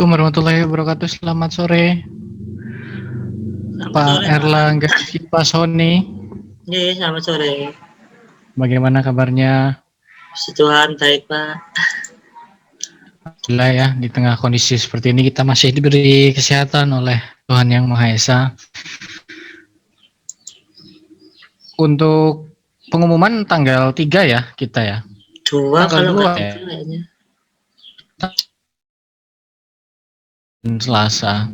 Assalamualaikum warahmatullahi wabarakatuh. Selamat sore, Selamat Pak sore, Pak. Erlangga, Pak Sony. Iya, selamat sore. Bagaimana kabarnya? Puji Tuhan, baik, Pak. Alhamdulillah ya, di tengah kondisi seperti ini kita masih diberi kesehatan oleh Tuhan Yang Maha Esa. Untuk pengumuman tanggal 3 ya kita ya. Dua Tanggal kalau 2 nggak ya. tiga kayaknya. Selasa.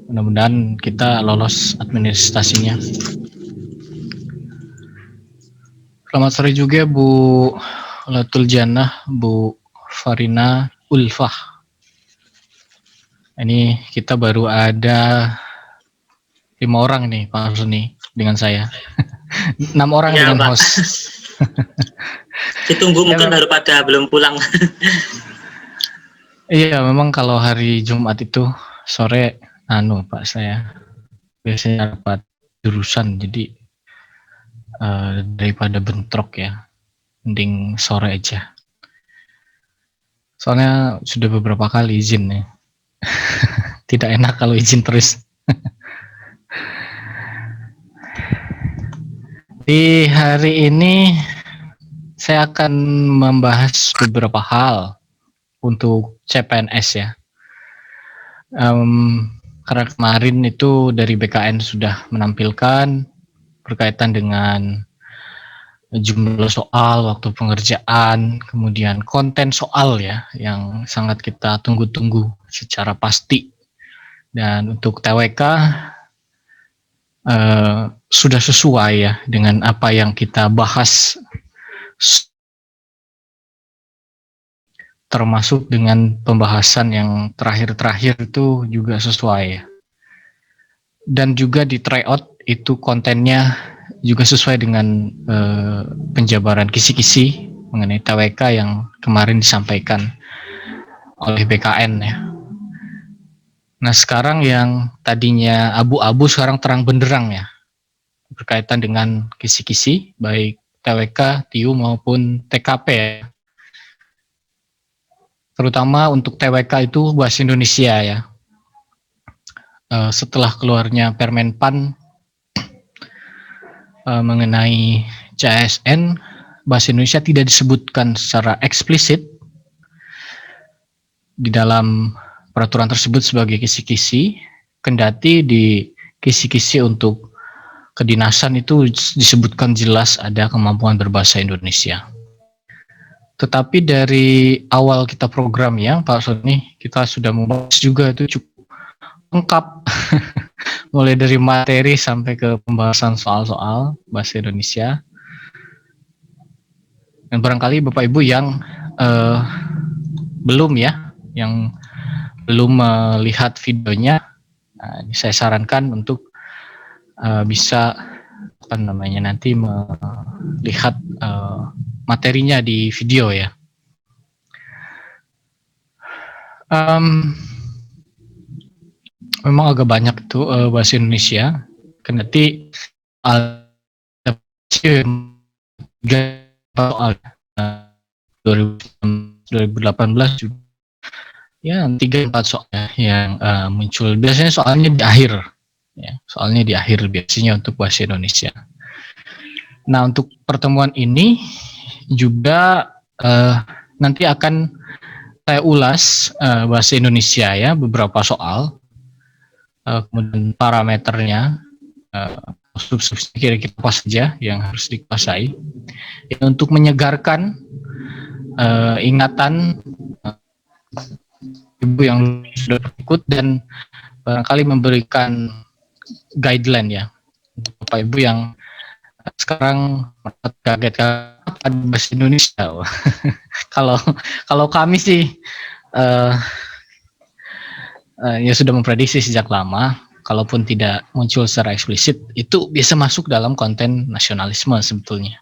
Mudah-mudahan kita lolos administrasinya. Selamat sore juga Bu Latul Janah, Bu Farina Ulfah. Ini kita baru ada 5 orang nih Pak Sony dengan saya. 6 orang Iya, dengan Pak. host. Ditunggu mungkin baru pada belum pulang. Iya, memang kalau hari Jumat itu sore Pak saya biasanya dapat jurusan, jadi daripada bentrok ya, mending sore aja. Soalnya sudah beberapa kali izin ya. Tidak enak kalau izin terus. Di hari ini saya akan membahas beberapa hal untuk CPNS ya. Karena kemarin itu dari BKN sudah menampilkan berkaitan dengan jumlah soal, waktu pengerjaan, kemudian konten soal ya yang sangat kita tunggu-tunggu secara pasti. Dan untuk TWK sudah sesuai ya dengan apa yang kita bahas, termasuk dengan pembahasan yang terakhir-terakhir itu juga sesuai ya. Dan juga di tryout itu kontennya juga sesuai dengan penjabaran kisi-kisi mengenai TWK yang kemarin disampaikan oleh BKN ya. Nah sekarang yang tadinya abu-abu sekarang terang benderang ya, berkaitan dengan kisi-kisi baik TWK, TIU maupun TKP ya. Terutama untuk TWK itu bahasa Indonesia ya. Setelah keluarnya Permenpan mengenai CASN, bahasa Indonesia tidak disebutkan secara eksplisit di dalam peraturan tersebut sebagai kisi-kisi, kendati di kisi-kisi untuk kedinasan itu disebutkan jelas ada kemampuan berbahasa Indonesia. Tetapi dari awal kita program ya Pak Sony, kita sudah membahas juga itu cukup lengkap mulai dari materi sampai ke pembahasan soal-soal bahasa Indonesia. Dan barangkali Bapak Ibu yang belum ya, yang belum melihat videonya, saya sarankan untuk bisa nanti melihat materinya di video ya. Memang agak banyak tuh bahasa Indonesia, kendati soal 2018 juga ya 3-4 soal yang muncul. Biasanya soalnya di akhir ya, soalnya di akhir biasanya untuk bahasa Indonesia. Nah untuk pertemuan ini juga nanti akan saya ulas bahasa Indonesia ya, beberapa soal, kemudian parameternya, substansi kira-kira apa saja yang harus dikuasai ya, untuk menyegarkan ingatan ibu yang sudah ikut dan barangkali memberikan guideline ya untuk Bapak Ibu yang sekarang kaget apa bahasa Indonesia. kalau kami sih ya sudah memprediksi sejak lama, kalaupun tidak muncul secara eksplisit itu bisa masuk dalam konten nasionalisme sebetulnya.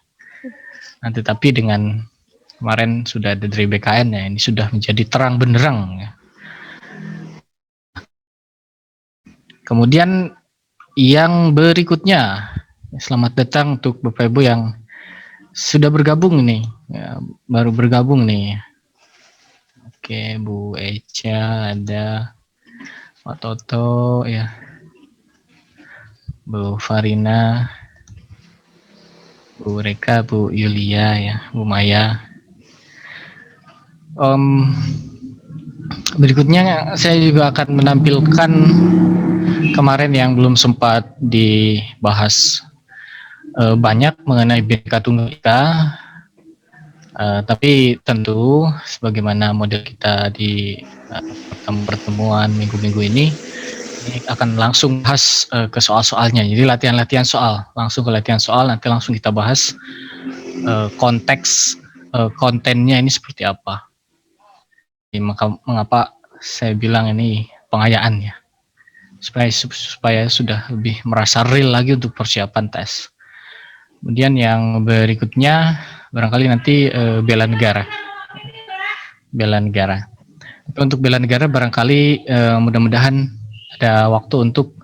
Nah, tetapi dengan kemarin sudah ada dari BKN ya, ini sudah menjadi terang benderang ya. Kemudian yang berikutnya, selamat datang untuk Bapak Ibu yang sudah bergabung nih, ya, baru bergabung nih. Oke, Bu Eca ada, Pak Toto ya, Bu Farina, Bu Reka, Bu Yulia ya, Bu Maya. Berikutnya saya juga akan menampilkan kemarin yang belum sempat dibahas banyak mengenai Bhinneka Tunggal Ika, tapi tentu sebagaimana model kita di pertemuan minggu-minggu ini akan langsung bahas ke soal-soalnya. Jadi latihan-latihan soal, langsung ke latihan soal, nanti langsung kita bahas konteks kontennya ini seperti apa. Mengapa saya bilang ini pengayaan ya, supaya sudah lebih merasa real lagi untuk persiapan tes. Kemudian yang berikutnya barangkali nanti bela negara. Tapi untuk bela negara barangkali mudah-mudahan ada waktu untuk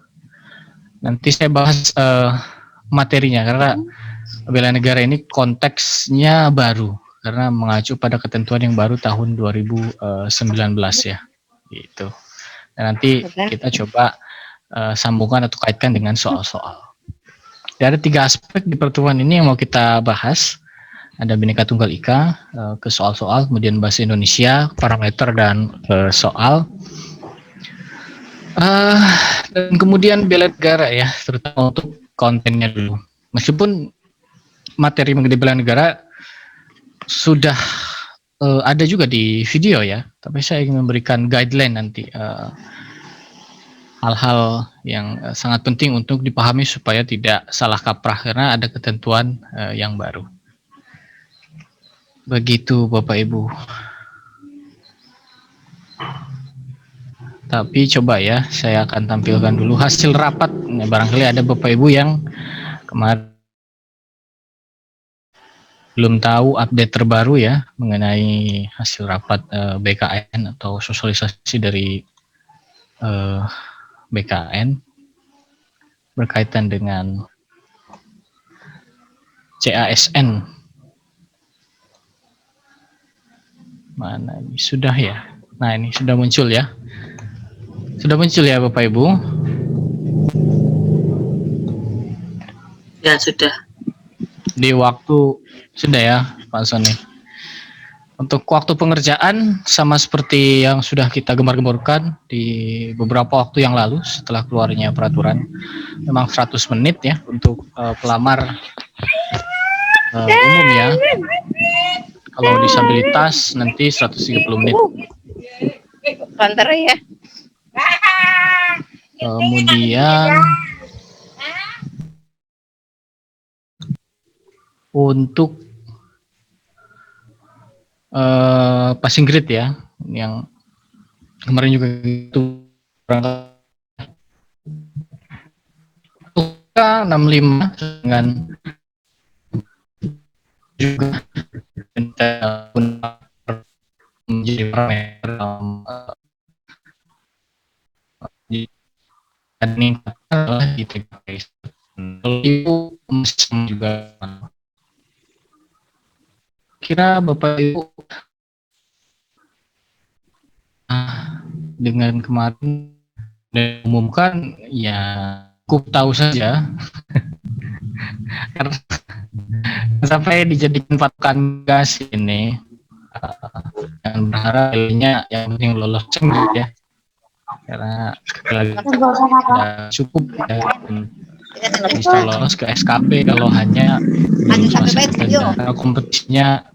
nanti saya bahas materinya, karena bela negara ini konteksnya baru karena mengacu pada ketentuan yang baru tahun 2019 ya, gitu. Dan nanti kita coba sambungkan atau kaitkan dengan soal-soal. Ada 3 aspek di pertemuan ini yang mau kita bahas. Ada Bhinneka Tunggal Ika, ke soal-soal, kemudian bahasa Indonesia, parameter dan soal. Dan kemudian bela negara ya, terutama untuk kontennya dulu. Meskipun materi mengenai bela negara sudah ada juga di video ya, tapi saya ingin memberikan guideline nanti, hal-hal yang sangat penting untuk dipahami supaya tidak salah kaprah karena ada ketentuan yang baru. Begitu Bapak Ibu. Tapi coba ya, saya akan tampilkan dulu hasil rapat. Barangkali ada Bapak Ibu yang kemarin belum tahu update terbaru ya mengenai hasil rapat BKN atau sosialisasi dari BKN berkaitan dengan CASN. Mana ini sudah ya? Nah ini sudah muncul ya. Sudah muncul ya Bapak Ibu? Ya sudah. Di waktu sudah ya Pak Sony. Untuk waktu pengerjaan sama seperti yang sudah kita gembar-gemborkan di beberapa waktu yang lalu setelah keluarnya peraturan, memang 100 menit ya untuk pelamar umum ya. Kalau disabilitas nanti 130 menit. Pantar ya. Kemudian untuk passing grade ya, yang kemarin juga itu 65 dengan juga menjadi parameter meningkatkan adalah di TKP. Itu juga kira Bapak Ibu dengan kemarin diumumkan ya cukup tahu saja karena sampai dijadikan patokan gas ini dan berharap yang penting lolos ya, karena sekali lagi cukup ya, bisa lolos ke SKP kalau hanya karena kompetisinya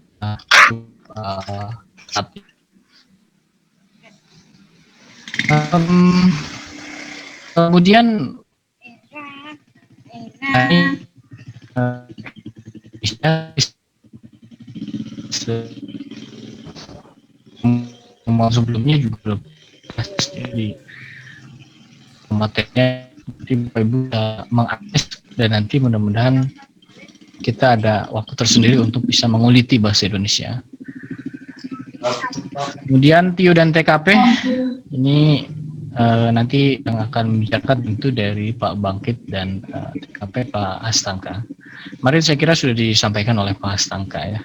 kemudian sebelumnya juga jadi materinya Bapak Ibu mengakses dan nanti mudah-mudahan kita ada waktu tersendiri untuk bisa menguliti bahasa Indonesia. Kemudian TIU dan TKP ini nanti yang akan membicarakan tentu dari Pak Bangkit dan TKP Pak Hastangka. Kemarin saya kira sudah disampaikan oleh Pak Hastangka ya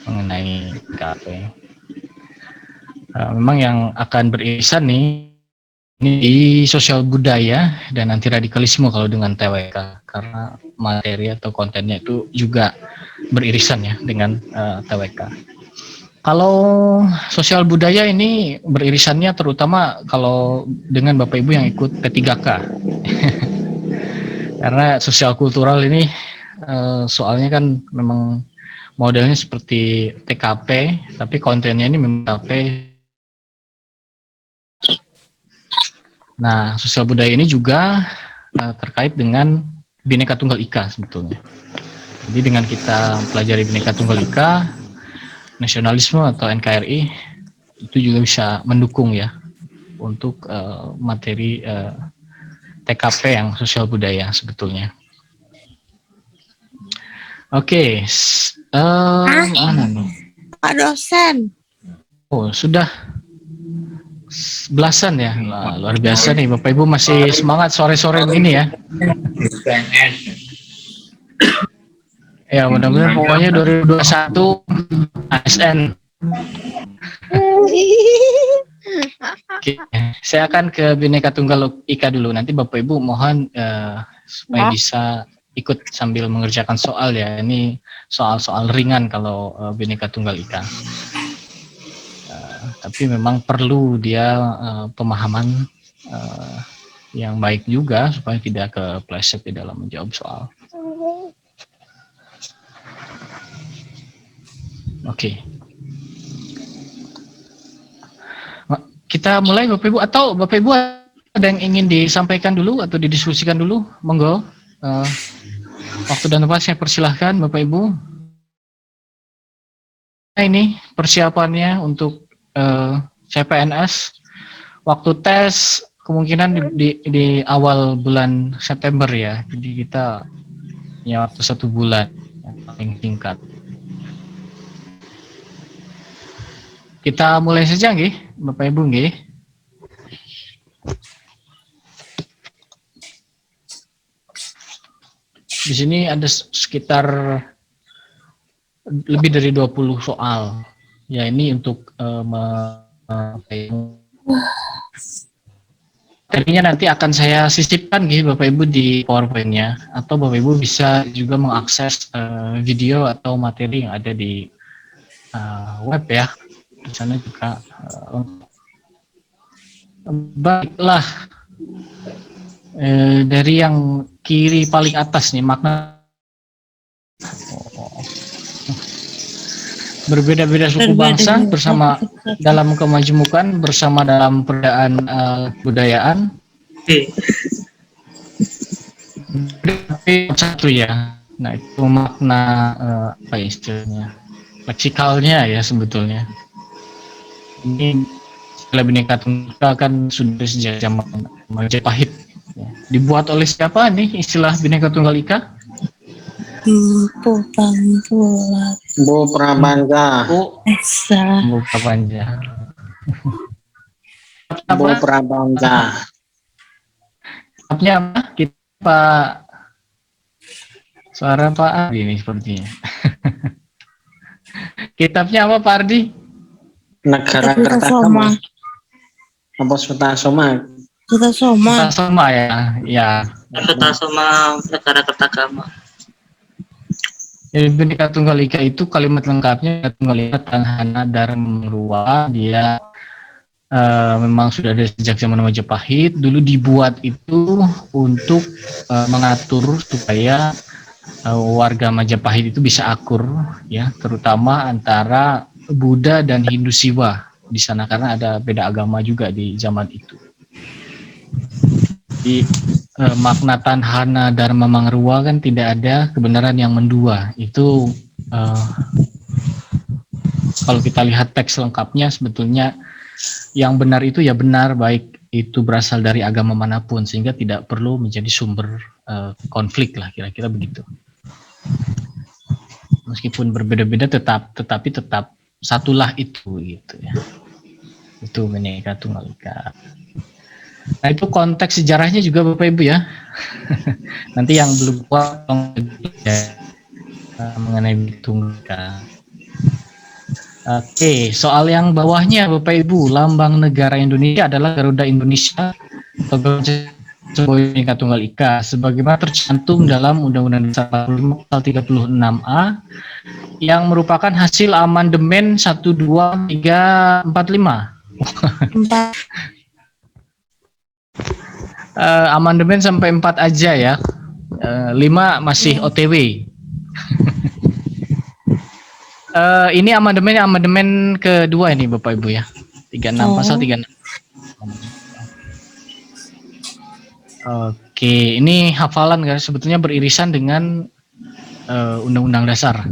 mengenai TKP. Memang yang akan beririsan nih ini di sosial budaya dan anti radikalisme kalau dengan TWK, karena materi atau kontennya itu juga beririsan ya dengan TWK. Kalau sosial budaya ini beririsannya terutama kalau dengan Bapak Ibu yang ikut P3K. Karena sosial kultural ini soalnya kan memang modelnya seperti TKP, tapi kontennya ini memang TKP. Nah, sosial budaya ini juga terkait dengan Bhinneka Tunggal Ika sebetulnya. Jadi dengan kita pelajari Bhinneka Tunggal Ika, nasionalisme atau NKRI itu juga bisa mendukung ya untuk materi TKP yang sosial budaya sebetulnya. Oke, mana nih? Pak dosen. Oh, sudah belasan ya. Nah, luar biasa nih Bapak Ibu masih semangat sore-sore ini ya. Ya, mudah-mudahan pokoknya 2021 ASN. Oke, saya akan ke Bhinneka Tunggal Ika dulu. Nanti Bapak Ibu mohon supaya bisa ikut sambil mengerjakan soal ya. Ini soal-soal ringan kalau Bhinneka Tunggal Ika. Tapi memang perlu dia pemahaman yang baik juga supaya tidak kepleset di dalam menjawab soal. Oke. Kita mulai Bapak Ibu, atau Bapak Ibu ada yang ingin disampaikan dulu atau didiskusikan dulu? Monggo. Waktu dan tempat saya persilahkan Bapak Ibu. Nah, ini persiapannya untuk CPNS. Waktu tes kemungkinan di awal bulan September ya. Jadi kita punya waktu 1 bulan yang paling singkat. Kita mulai saja nggih, Bapak Ibu nggih. Di sini ada sekitar lebih dari 20 soal. Ya, ini untuk materinya nanti akan saya sisipkan nggih Bapak Ibu di PowerPoint-nya, atau Bapak Ibu bisa juga mengakses video atau materi yang ada di web ya. Di sana juga baiklah, dari yang kiri paling atas nih makna berbeda-beda suku bangsa bersama dalam kemajemukan, bersama dalam perbedaan kebudayaan. Tapi satu ya. Nah, itu makna apa istilahnya? Leksikalnya ya sebetulnya. Ini istilah Bhinneka Tunggal Ika kan sudah sejak zaman Majapahit. Ya. Dibuat oleh siapa nih istilah Bhinneka Tunggal Ika? Bu Prabangsa. Salah. Bu Prabangsa. Bu Prabangsa. Kitabnya apa? Kita Pak suara Pak Ardi ini sepertinya. Kitabnya apa Pak Ardi? Negara Kertasoma. Apa Sutasoma? Sutasoma. Sutasoma ya. Ya. Kertasoma Negara Kertagama. Jadi Bhinneka Tunggal Ika itu kalimat lengkapnya Tunggal Ika Tanhana Dharma Rua. Dia memang sudah ada sejak zaman Majapahit. Dulu dibuat itu untuk mengatur supaya warga Majapahit itu bisa akur ya, terutama antara Buddha dan Hindu Siwa di sana karena ada beda agama juga di zaman itu. Di makna Tanhana Dharma Mangrua kan tidak ada kebenaran yang mendua. Itu kalau kita lihat teks lengkapnya sebetulnya yang benar itu ya benar, baik itu berasal dari agama manapun, sehingga tidak perlu menjadi sumber konflik lah, kira-kira begitu. Meskipun berbeda-beda tetapi tetap satulah itu gitu ya. Itu Bhinneka Tunggal Ika. Nah, itu konteks sejarahnya juga Bapak Ibu ya. Nanti yang belum kuat ya, mengenai Tunggal Ika. Oke, soal yang bawahnya Bapak Ibu, lambang negara Indonesia adalah Garuda Indonesia atau Garuda Bhinneka Tunggal Ika sebagaimana tercantum dalam Undang-Undang Dasar 45 Pasal 36A yang merupakan hasil amandemen 1, 2, 3, 4, 5. 4. Amandemen sampai 4 aja ya. 5 masih OTW. Ini amandemen kedua ini Bapak Ibu ya. 36 pasal 36. Oke, ini hafalan kan sebetulnya beririsan dengan Undang-Undang Dasar.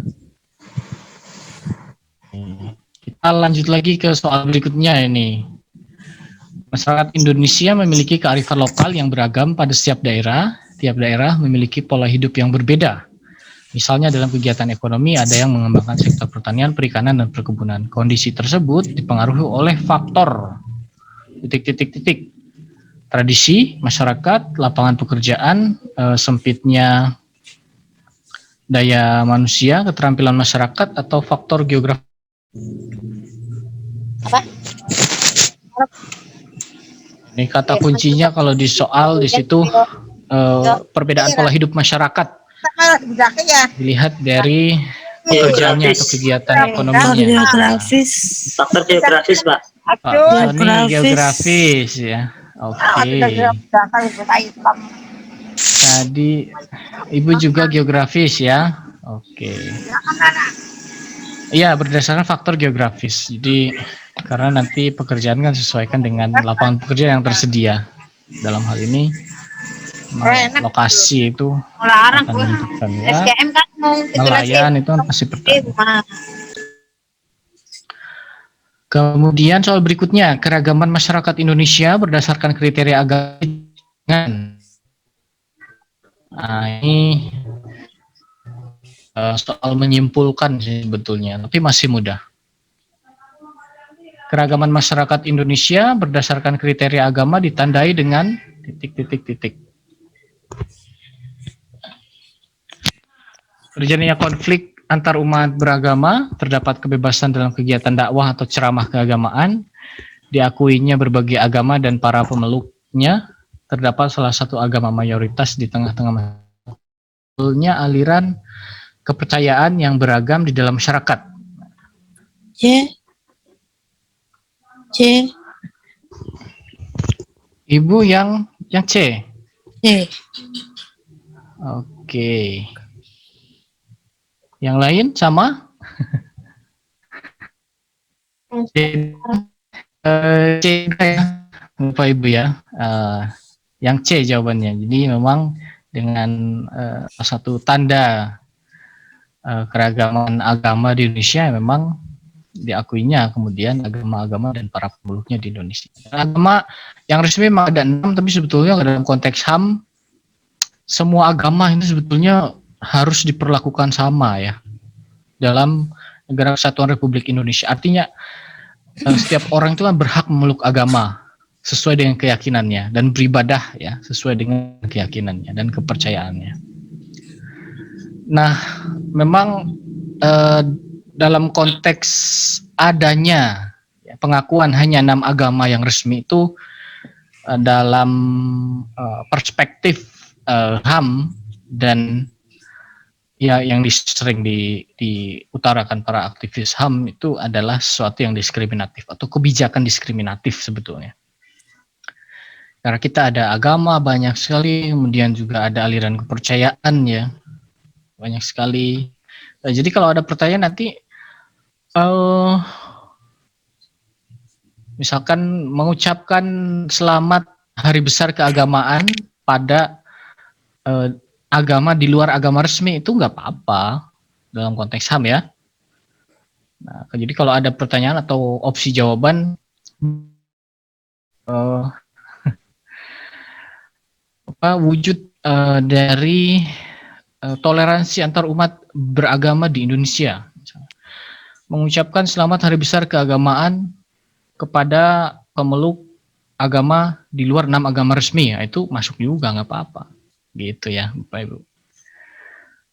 Kita lanjut lagi ke soal berikutnya ini. Masyarakat Indonesia memiliki kearifan lokal yang beragam pada setiap daerah. Tiap daerah memiliki pola hidup yang berbeda. Misalnya dalam kegiatan ekonomi ada yang mengembangkan sektor pertanian, perikanan, dan perkebunan. Kondisi tersebut dipengaruhi oleh faktor tradisi masyarakat, lapangan pekerjaan, sempitnya daya manusia, keterampilan masyarakat, atau faktor geografi. Ini kata kuncinya kalau di soal di situ perbedaan pola hidup masyarakat. Dilihat dari pekerjaannya atau kegiatan ekonominya. Geografis. Faktor geografis, Pak. Pak Sony geografis ya. Oke. Tadi Ibu juga geografis ya. Oke. Iya, berdasarkan faktor geografis. Jadi karena nanti pekerjaan kan sesuaikan dengan lapangan pekerjaan yang tersedia. Dalam hal ini lokasi itu akan menentukan ya. SKM kan mau Nelayan itu kan pasti pertama. Kemudian soal berikutnya, keragaman masyarakat Indonesia berdasarkan kriteria agama. Nah, ini soal menyimpulkan sih sebetulnya, tapi masih mudah. Keragaman masyarakat Indonesia berdasarkan kriteria agama ditandai dengan titik. Terjadinya konflik antar umat beragama, terdapat kebebasan dalam kegiatan dakwah atau ceramah keagamaan, diakuinya berbagai agama dan para pemeluknya, terdapat salah satu agama mayoritas di tengah-tengah masyarakat, aliran kepercayaan yang beragam di dalam masyarakat. C. Ibu yang C. C. Oke. Yang lain sama? C ya, Bapak Ibu ya. Yang C jawabannya. Jadi memang dengan satu tanda keragaman agama di Indonesia memang diakuinya kemudian agama-agama dan para pemeluknya di Indonesia. Agama yang resmi memang ada 6, tapi sebetulnya dalam konteks HAM semua agama ini sebetulnya harus diperlakukan sama ya dalam Negara Kesatuan Republik Indonesia. Artinya setiap orang itu kan berhak memeluk agama sesuai dengan keyakinannya dan beribadah ya sesuai dengan keyakinannya dan kepercayaannya. Nah, memang dalam konteks adanya pengakuan hanya 6 agama yang resmi itu dalam perspektif HAM dan ya yang sering diutarakan para aktivis HAM itu adalah sesuatu yang diskriminatif atau kebijakan diskriminatif sebetulnya. Karena kita ada agama banyak sekali, kemudian juga ada aliran kepercayaan ya banyak sekali. Jadi kalau ada pertanyaan nanti misalkan mengucapkan selamat Hari Besar Keagamaan pada agama di luar agama resmi itu nggak apa-apa dalam konteks HAM ya. Nah, jadi kalau ada pertanyaan atau opsi jawaban wujud dari toleransi antar umat beragama di Indonesia. Mengucapkan selamat Hari Besar Keagamaan kepada pemeluk agama di luar 6 agama resmi, ya, itu masuk juga nggak apa-apa. Gitu ya Bapak Ibu.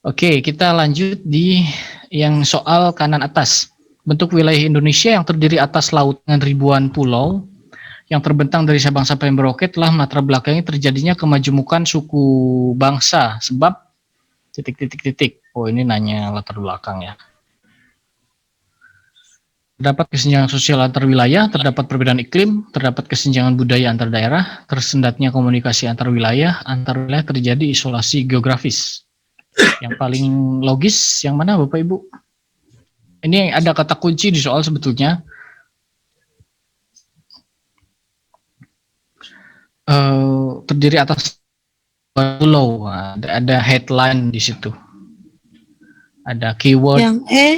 Oke, kita lanjut di yang soal kanan atas. bentuk wilayah Indonesia yang terdiri atas laut dengan ribuan pulau yang terbentang dari Sabang sampai Merauke telah melatar belakangi terjadinya kemajemukan suku bangsa sebab titik. Oh, ini nanya latar belakang ya. Terdapat kesenjangan sosial antar wilayah, terdapat perbedaan iklim, terdapat kesenjangan budaya antar daerah, tersendatnya komunikasi antar wilayah terjadi isolasi geografis. Yang paling logis yang mana Bapak Ibu? Ini ada kata kunci di soal sebetulnya. Terdiri atas pulau, ada headline di situ. Ada keyword. Yang E.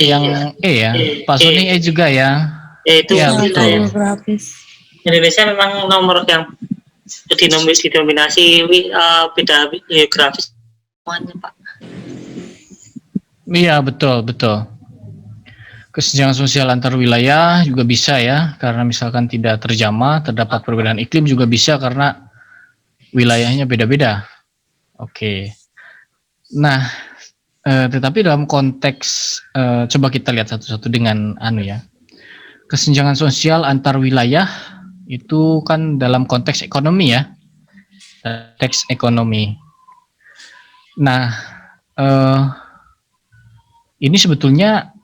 Yang E ya, Pak Sony E juga ya. Itu Ya, Yang betul. geografis. Indonesia memang nomor yang didominasi beda geografis semuanya, Pak. Iya, betul. Kesenjangan sosial antar wilayah juga bisa ya, karena misalkan tidak terjamah, terdapat perbedaan iklim juga bisa karena wilayahnya beda-beda. Oke. Nah, tetapi dalam konteks coba kita lihat satu-satu dengan kesenjangan sosial antar wilayah itu kan dalam konteks ekonomi ya, konteks ekonomi. Nah, ini sebetulnya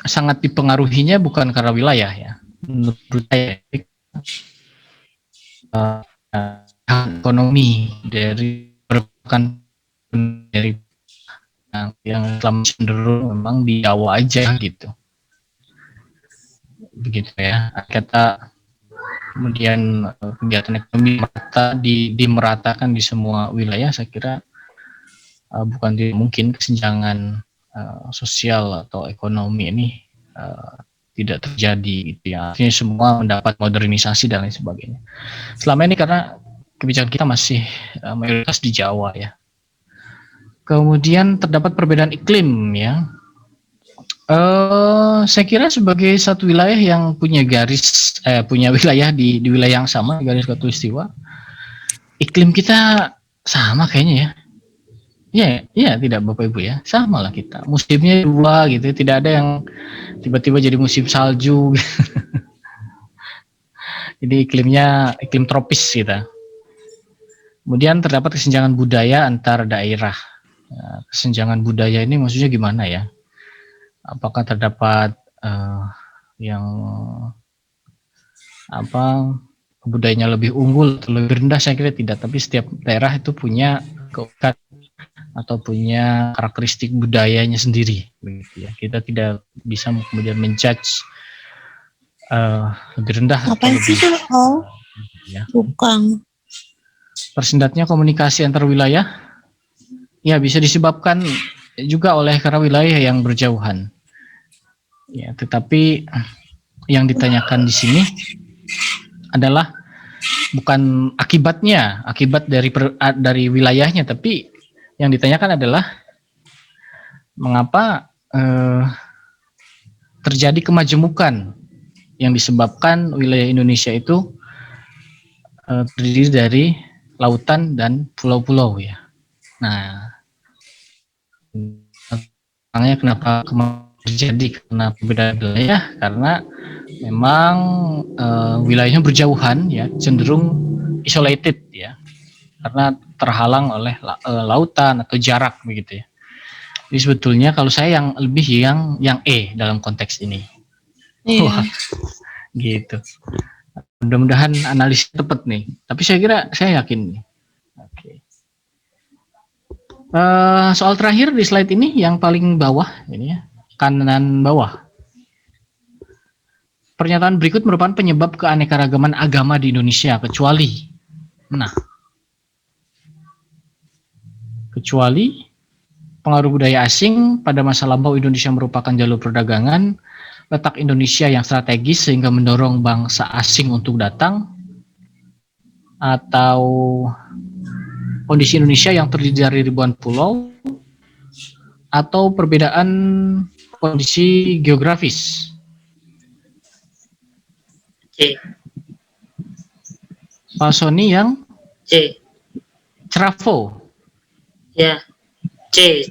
sangat dipengaruhinya bukan karena wilayah ya, menurut saya ekonomi dari perbuatan dari yang selama cenderung memang di Jawa aja gitu, begitu ya. Kata kemudian kegiatan ekonomi dimeratakan di semua wilayah, saya kira bukan tidak mungkin kesenjangan sosial atau ekonomi ini tidak terjadi gitu ya. Artinya semua mendapat modernisasi dan lain sebagainya. Selama ini karena kebijakan kita masih mayoritas di Jawa ya. Kemudian terdapat perbedaan iklim ya. Saya kira sebagai satu wilayah yang punya punya wilayah di wilayah yang sama, garis khatulistiwa, iklim kita sama kayaknya ya. Iya, tidak Bapak Ibu ya, sama lah kita. Musimnya dua gitu, tidak ada yang tiba-tiba jadi musim salju. Jadi iklim tropis kita. Kemudian terdapat kesenjangan budaya antar daerah. Nah, kesenjangan budaya ini maksudnya gimana ya? Apakah terdapat yang budayanya lebih unggul atau lebih rendah? Saya kira tidak, tapi setiap daerah itu punya keunikan atau punya karakteristik budayanya sendiri, begitu ya. Kita tidak bisa kemudian menjudge lebih rendah atau lebih ya. Bukan. Tersendatnya komunikasi antar wilayah, ya bisa disebabkan juga karena wilayah yang berjauhan. Ya, tetapi yang ditanyakan di sini adalah bukan akibat dari wilayahnya, tapi yang ditanyakan adalah mengapa terjadi kemajemukan yang disebabkan wilayah Indonesia itu terdiri dari lautan dan pulau-pulau ya. Nah, makanya kenapa terjadi karena perbedaan wilayah, karena memang wilayahnya berjauhan ya, cenderung isolated ya, karena terhalang oleh lautan atau jarak begitu ya. Jadi sebetulnya kalau saya yang lebih yang E dalam konteks ini. Iya. Wah, gitu. Mudah-mudahan analisis tepat nih. Tapi saya yakin nih. Oke. Soal terakhir di slide ini yang paling bawah ini ya, kanan bawah. Pernyataan berikut merupakan penyebab keanekaragaman agama di Indonesia kecuali pengaruh budaya asing. Pada masa lampau Indonesia merupakan jalur perdagangan, letak Indonesia yang strategis sehingga mendorong bangsa asing untuk datang, atau kondisi Indonesia yang terdiri dari ribuan pulau, atau perbedaan kondisi geografis. C. Pak Sony yang C. Trafo. Ya. C.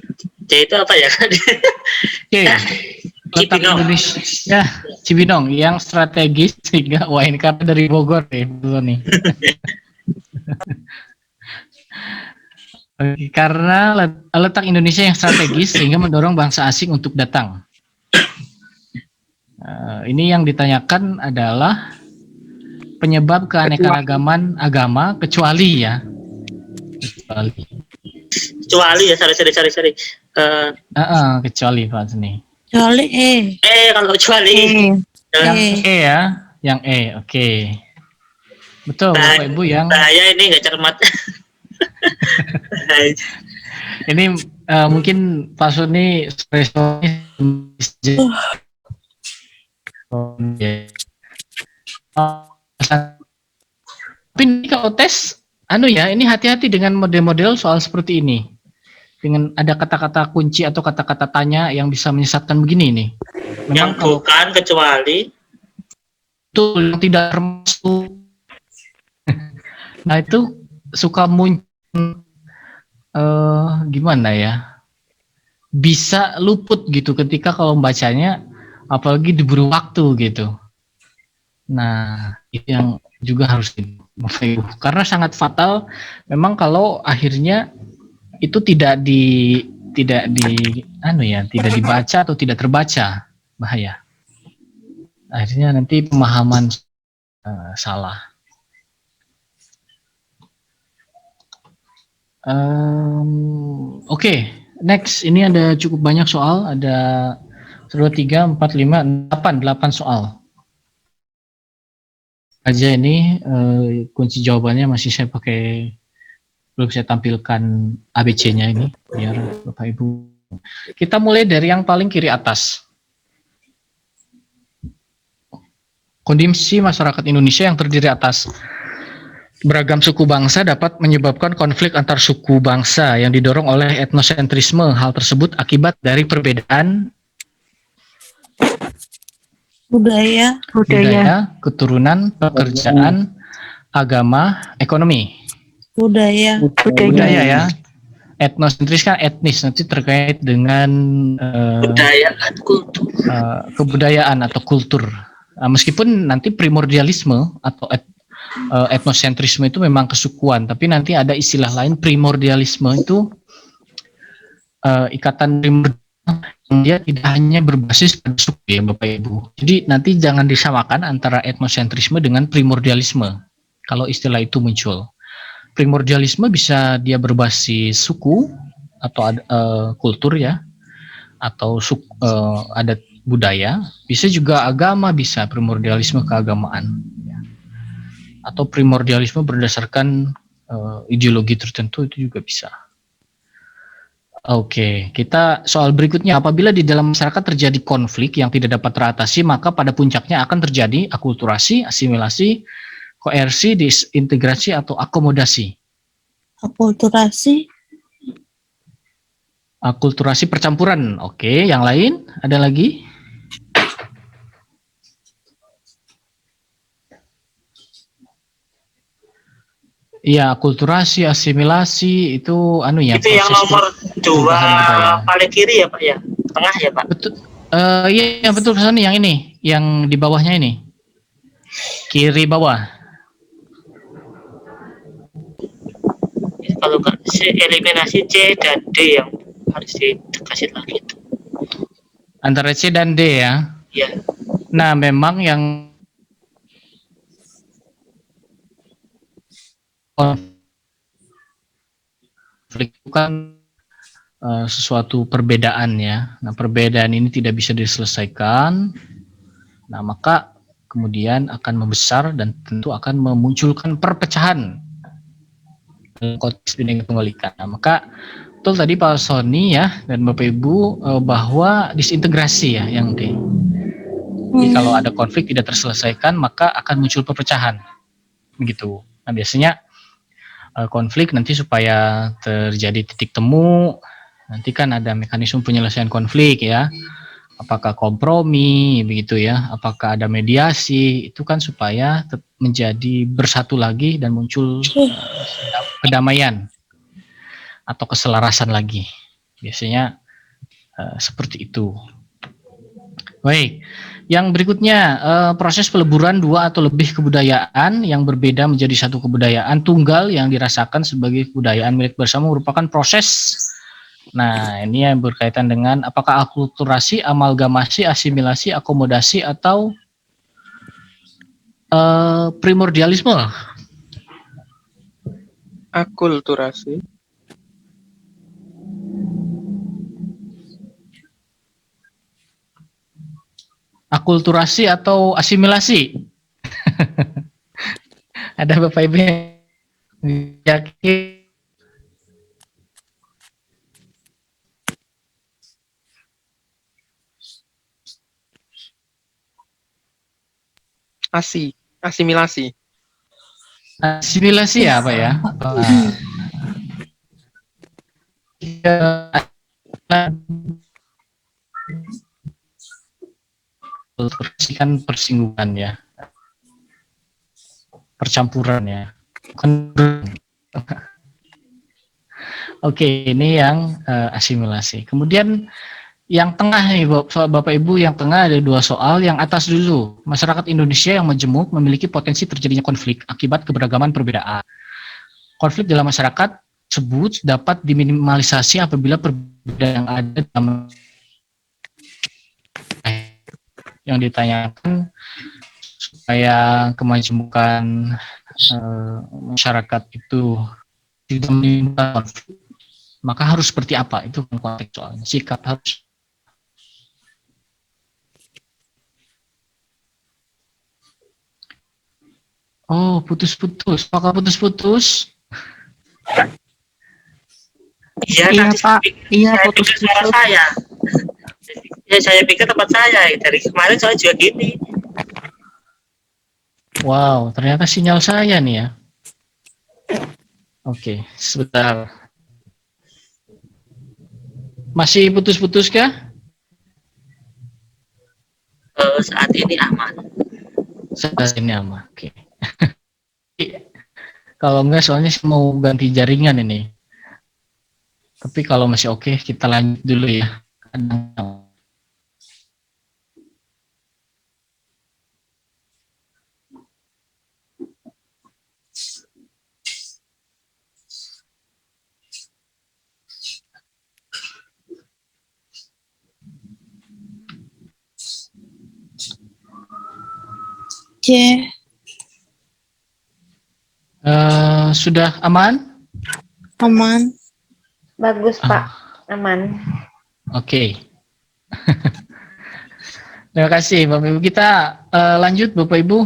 C itu apa ya? Oke. Letak Cibinong. Indonesia Cibinong yang strategis sehingga wah ini karena dari Bogor nih, betul nih. Oke, karena letak Indonesia yang strategis sehingga mendorong bangsa asing untuk datang. Ini yang ditanyakan adalah penyebab keanekaragaman agama kecuali ya. Kecuali ya, sorry. Kecuali Pak Seni. Kecuali Kalau kecuali. Yang E ya, yang E. Oke. Betul, Bapak Ibu yang Saya ini nggak cermat. ini mungkin Pak Suni tapi ini kalau tes ini hati-hati dengan model-model soal seperti ini. Dengan ada kata-kata kunci atau kata-kata tanya yang bisa menyesatkan begini nih. Memang yang bukan kecuali itu yang tidak termasuk. Nah itu suka muncul gimana ya? Bisa luput gitu ketika kalau membacanya, apalagi diburu waktu gitu. Nah itu yang juga harus karena sangat fatal. Memang kalau akhirnya itu tidak dibaca atau tidak terbaca, bahaya. Akhirnya nanti pemahaman salah. Oke, next. Ini ada cukup banyak soal. Ada 2, 3, 4, 5, 8 soal. Aja ini kunci jawabannya masih saya pakai. Belum saya tampilkan ABC-nya ini biar Bapak Ibu. Kita mulai dari yang paling kiri atas. Kondisi masyarakat Indonesia yang terdiri atas beragam suku bangsa dapat menyebabkan konflik antar suku bangsa yang didorong oleh etnosentrisme. Hal tersebut akibat dari perbedaan budaya, keturunan, pekerjaan, agama, ekonomi. Budaya ya. Etnosentris kan etnis, nanti terkait dengan kebudayaan atau kultur. Meskipun nanti primordialisme atau etnosentrisme itu memang kesukuan, tapi nanti ada istilah lain primordialisme itu ikatan primordial yang dia tidak hanya berbasis pada suku ya Bapak Ibu. Jadi nanti jangan disamakan antara etnosentrisme dengan primordialisme kalau istilah itu muncul. Primordialisme bisa dia berbasis suku atau kultur ya, atau adat budaya, bisa juga agama, bisa primordialisme keagamaan, ya. Atau primordialisme berdasarkan ideologi tertentu itu juga bisa. Oke, kita soal berikutnya, apabila di dalam masyarakat terjadi konflik yang tidak dapat teratasi, maka pada puncaknya akan terjadi akulturasi, asimilasi, koersi, disintegrasi atau akomodasi. Akulturasi percampuran. Oke, yang lain ada lagi? Iya, akulturasi, asimilasi itu Itu yang nomor 2 paling kiri ya Pak ya, tengah ya Pak. Betul. Iya betul Pak Sony, yang ini, yang di bawahnya ini, kiri bawah. Kalau nggak eliminasi C dan D yang harus dikasih lagi itu. Antara C dan D ya. Iya. Nah, memang yang konflik itu kan sesuatu perbedaan ya. Nah, perbedaan ini tidak bisa diselesaikan. Nah, maka kemudian akan membesar dan tentu akan memunculkan perpecahan konteks Bhinneka Tunggal Ika. Nah, maka betul tadi Pak Sony ya dan Bapak Ibu bahwa disintegrasi ya yang D. Jadi kalau ada konflik tidak terselesaikan maka akan muncul perpecahan. Begitu. Nah, biasanya konflik nanti supaya terjadi titik temu, nanti kan ada mekanisme penyelesaian konflik ya. Apakah kompromi begitu ya, apakah ada mediasi, itu kan supaya menjadi bersatu lagi dan muncul kedamaian atau keselarasan lagi. Biasanya Seperti itu. Baik, yang berikutnya proses peleburan dua atau lebih kebudayaan yang berbeda menjadi satu kebudayaan tunggal yang dirasakan sebagai kebudayaan milik bersama merupakan proses. Nah, ini yang berkaitan dengan apakah akulturasi, amalgamasi, asimilasi, akomodasi, atau primordialisme. Akulturasi. Akulturasi atau asimilasi. Ada Bapak Ibu yang yakin? Asimilasi. Asimilasi ya apa ya? Akulturasi kan persinggungan ya, percampuran ya. Oke, ini yang asimilasi. Kemudian yang tengah nih, Bapak Ibu, yang tengah ada dua soal. Yang atas dulu, masyarakat Indonesia yang majemuk memiliki potensi terjadinya konflik akibat keberagaman perbedaan. Konflik dalam masyarakat tersebut dapat diminimalisasi apabila perbedaan yang ada dalam yang ditanyakan supaya kemajemukan masyarakat itu tidak menimbulkan konflik, maka harus seperti apa? Itu konteks soalnya. Sikap harus. Oh, putus-putus. Apakah putus-putus? Iya, Iya, tadi Pak. Iya, saya pikir suara putus-putus. saya. Ya, saya pikir tempat saya. Dari kemarin saya juga gini. Wow, ternyata sinyal saya nih ya. Oke, sebentar. Masih putus-putus kah? Saat ini aman. Saat ini aman. Oke. Kalau enggak, soalnya saya mau ganti jaringan ini. Tapi kalau masih oke, kita lanjut dulu ya. C. Sudah aman? Aman. Bagus, Pak. Aman. Oke. Terima kasih Bapak Ibu. Kita lanjut Bapak Ibu.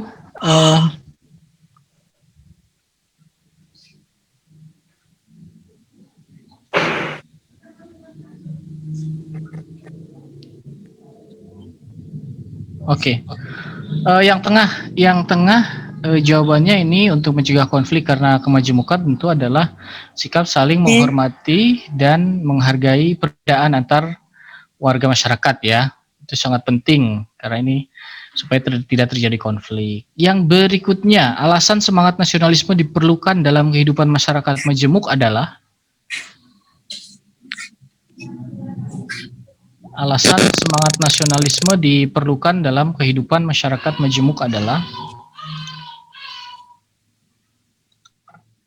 Oke. Yang tengah jawabannya ini untuk mencegah konflik karena kemajemukan tentu adalah sikap saling menghormati dan menghargai perbedaan antar warga masyarakat ya. Itu sangat penting karena ini supaya tidak terjadi konflik. Yang berikutnya, alasan semangat nasionalisme diperlukan dalam kehidupan masyarakat majemuk adalah alasan semangat nasionalisme diperlukan dalam kehidupan masyarakat majemuk adalah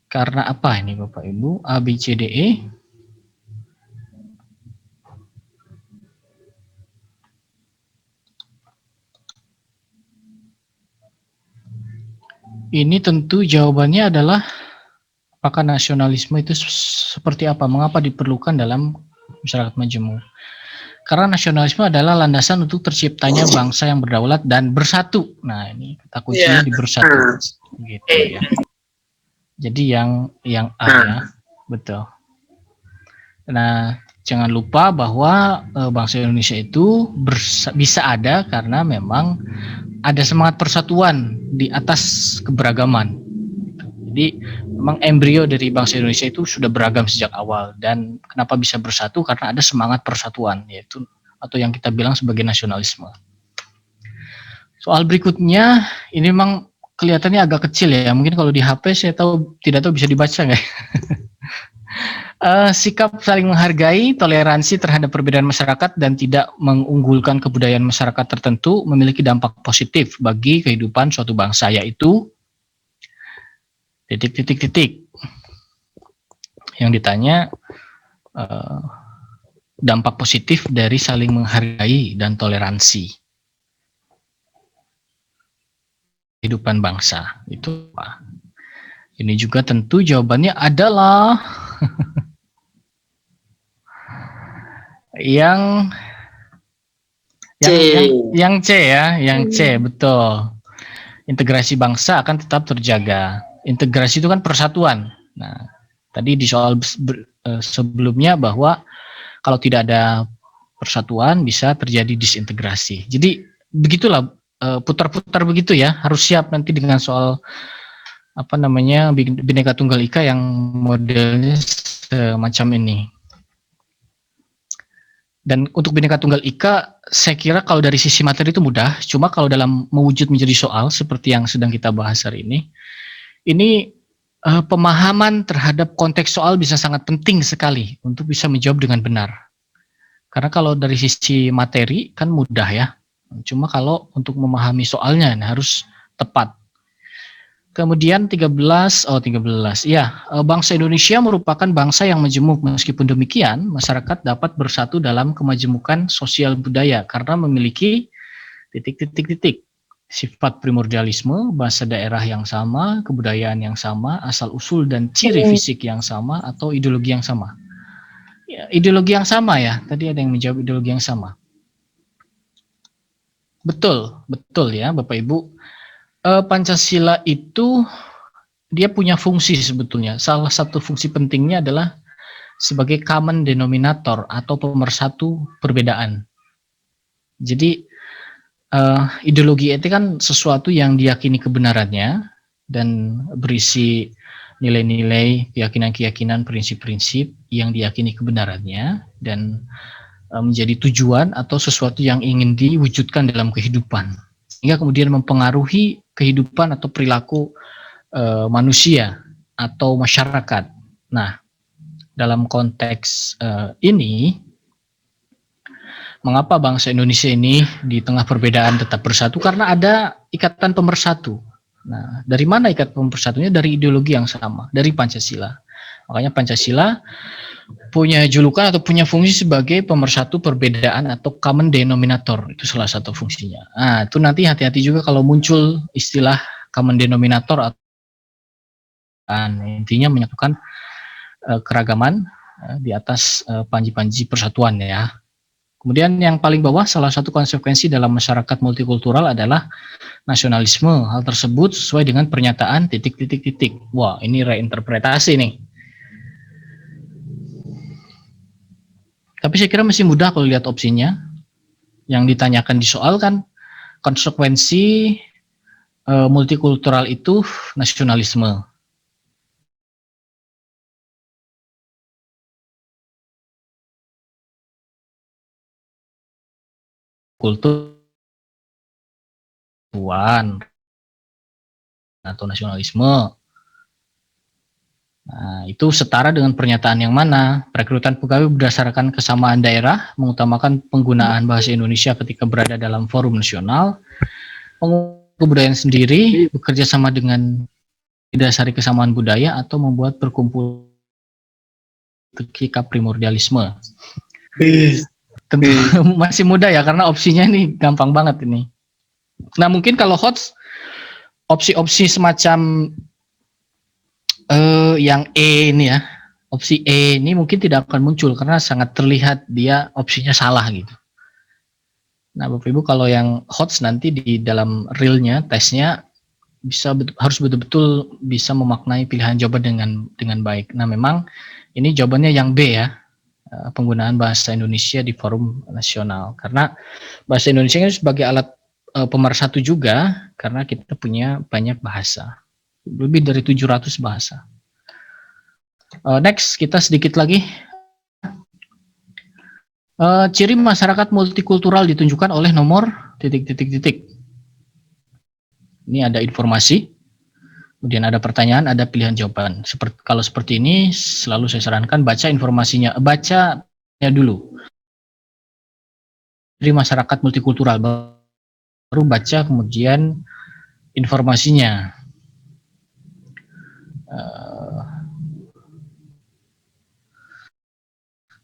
karena apa ini Bapak Ibu? A, B, C, D, E. Ini tentu jawabannya adalah apakah nasionalisme itu seperti apa? Mengapa diperlukan dalam masyarakat majemuk? Karena nasionalisme adalah landasan untuk terciptanya bangsa yang berdaulat dan bersatu. Nah, ini kata kuncinya di bersatu. Gitu ya. Jadi yang A ya, betul. Nah, jangan lupa bahwa bangsa Indonesia itu bisa ada karena memang ada semangat persatuan di atas keberagaman. Jadi memang embrio dari bangsa Indonesia itu sudah beragam sejak awal, dan kenapa bisa bersatu karena ada semangat persatuan, yaitu atau yang kita bilang sebagai nasionalisme. Soal berikutnya ini memang kelihatannya agak kecil ya, mungkin kalau di HP saya tidak tahu bisa dibaca nggak? Sikap saling menghargai, toleransi terhadap perbedaan masyarakat dan tidak mengunggulkan kebudayaan masyarakat tertentu memiliki dampak positif bagi kehidupan suatu bangsa, yaitu titik. Yang ditanya dampak positif dari saling menghargai dan toleransi kehidupan bangsa itu apa? Ini juga tentu jawabannya adalah yang C ya, yang C, betul. Integrasi bangsa akan tetap terjaga. Integrasi itu kan persatuan. Nah, tadi di soal sebelumnya bahwa kalau tidak ada persatuan bisa terjadi disintegrasi. Jadi begitulah, putar-putar begitu ya. Harus siap nanti dengan soal Bhinneka Tunggal Ika yang modelnya semacam ini. Dan untuk Bhinneka Tunggal Ika, saya kira kalau dari sisi materi itu mudah, cuma kalau dalam mewujud menjadi soal seperti yang sedang kita bahas hari ini pemahaman terhadap konteks soal bisa sangat penting sekali untuk bisa menjawab dengan benar. Karena kalau dari sisi materi kan mudah ya, cuma kalau untuk memahami soalnya harus tepat. Kemudian 13, ya, bangsa Indonesia merupakan bangsa yang majemuk. Meskipun demikian, masyarakat dapat bersatu dalam kemajemukan sosial budaya karena memiliki titik. Sifat primordialisme, bahasa daerah yang sama, kebudayaan yang sama, asal-usul dan ciri fisik yang sama, atau ideologi yang sama. Ya, ideologi yang sama ya, tadi ada yang menjawab ideologi yang sama. Betul ya Bapak Ibu. Pancasila itu dia punya fungsi sebetulnya. Salah satu fungsi pentingnya adalah sebagai common denominator atau pemersatu perbedaan. Jadi ideologi itu kan sesuatu yang diyakini kebenarannya dan berisi nilai-nilai, keyakinan-keyakinan, prinsip-prinsip yang diyakini kebenarannya dan menjadi tujuan atau sesuatu yang ingin diwujudkan dalam kehidupan. Sehingga kemudian mempengaruhi kehidupan atau perilaku manusia atau masyarakat. Nah, dalam konteks ini, mengapa bangsa Indonesia ini di tengah perbedaan tetap bersatu? Karena ada ikatan pemersatu. Nah, dari mana ikatan pemersatunya? Dari ideologi yang sama, dari Pancasila. Makanya Pancasila punya julukan atau punya fungsi sebagai pemersatu perbedaan atau common denominator. Itu salah satu fungsinya. Nah, itu nanti hati-hati juga kalau muncul istilah common denominator. Intinya menyatukan keragaman di atas panji-panji persatuan ya. Kemudian yang paling bawah, salah satu konsekuensi dalam masyarakat multikultural adalah nasionalisme. Hal tersebut sesuai dengan pernyataan titik. Wah, ini reinterpretasi nih. Tapi saya kira masih mudah kalau lihat opsinya. Yang ditanyakan di soal kan konsekuensi multikultural itu nasionalisme. Kultur atau nasionalisme. Nah, itu setara dengan pernyataan yang mana? Perekrutan pegawai berdasarkan kesamaan daerah, mengutamakan penggunaan bahasa Indonesia ketika berada dalam forum nasional, kebudayaan sendiri, bekerja sama dengan didasari kesamaan budaya, atau membuat perkumpulan sikap primordialisme. Tentu masih mudah ya, karena opsinya ini gampang banget ini. Nah, mungkin kalau HOTS, opsi-opsi semacam yang E ini ya, opsi E ini mungkin tidak akan muncul karena sangat terlihat dia opsinya salah gitu. Nah, Bapak Ibu, kalau yang HOTS nanti di dalam realnya, tesnya harus betul-betul bisa memaknai pilihan jawaban dengan baik. Nah, memang ini jawabannya yang B ya, penggunaan bahasa Indonesia di forum nasional. Karena bahasa Indonesia ini sebagai alat pemersatu juga, karena kita punya banyak bahasa. Lebih dari 700 bahasa. Next, kita sedikit lagi. Ciri masyarakat multikultural ditunjukkan oleh nomor titik. Ini ada informasi. Kemudian ada pertanyaan, ada pilihan jawaban. Kalau seperti ini, selalu saya sarankan baca informasinya, baca dulu. Dari masyarakat multikultural, baru baca kemudian informasinya.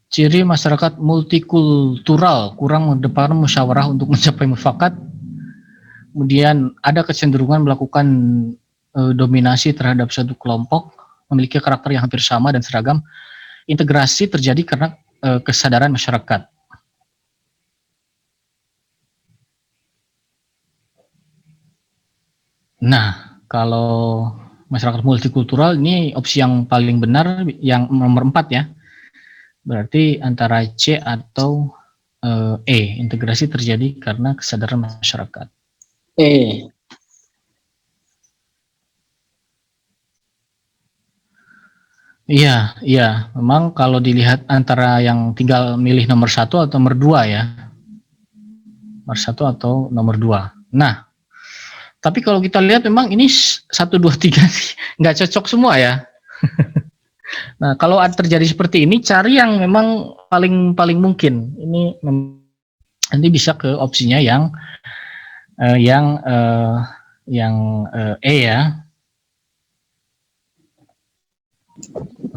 Ciri masyarakat multikultural, kurang mengedepankan musyawarah untuk mencapai mufakat. Kemudian ada kecenderungan melakukan dominasi terhadap suatu kelompok, memiliki karakter yang hampir sama dan seragam. Integrasi terjadi karena kesadaran masyarakat. Nah, kalau masyarakat multikultural ini opsi yang paling benar, yang nomor 4 ya. Berarti antara C atau E, integrasi terjadi karena kesadaran masyarakat. E. Iya, memang kalau dilihat antara yang tinggal milih nomor 1 atau nomor 2 ya. Nomor 1 atau nomor 2. Nah, tapi kalau kita lihat memang ini 1, 2, 3 nggak cocok semua ya. Nah, kalau terjadi seperti ini, cari yang memang paling mungkin. Ini nanti bisa ke opsinya yang E ya.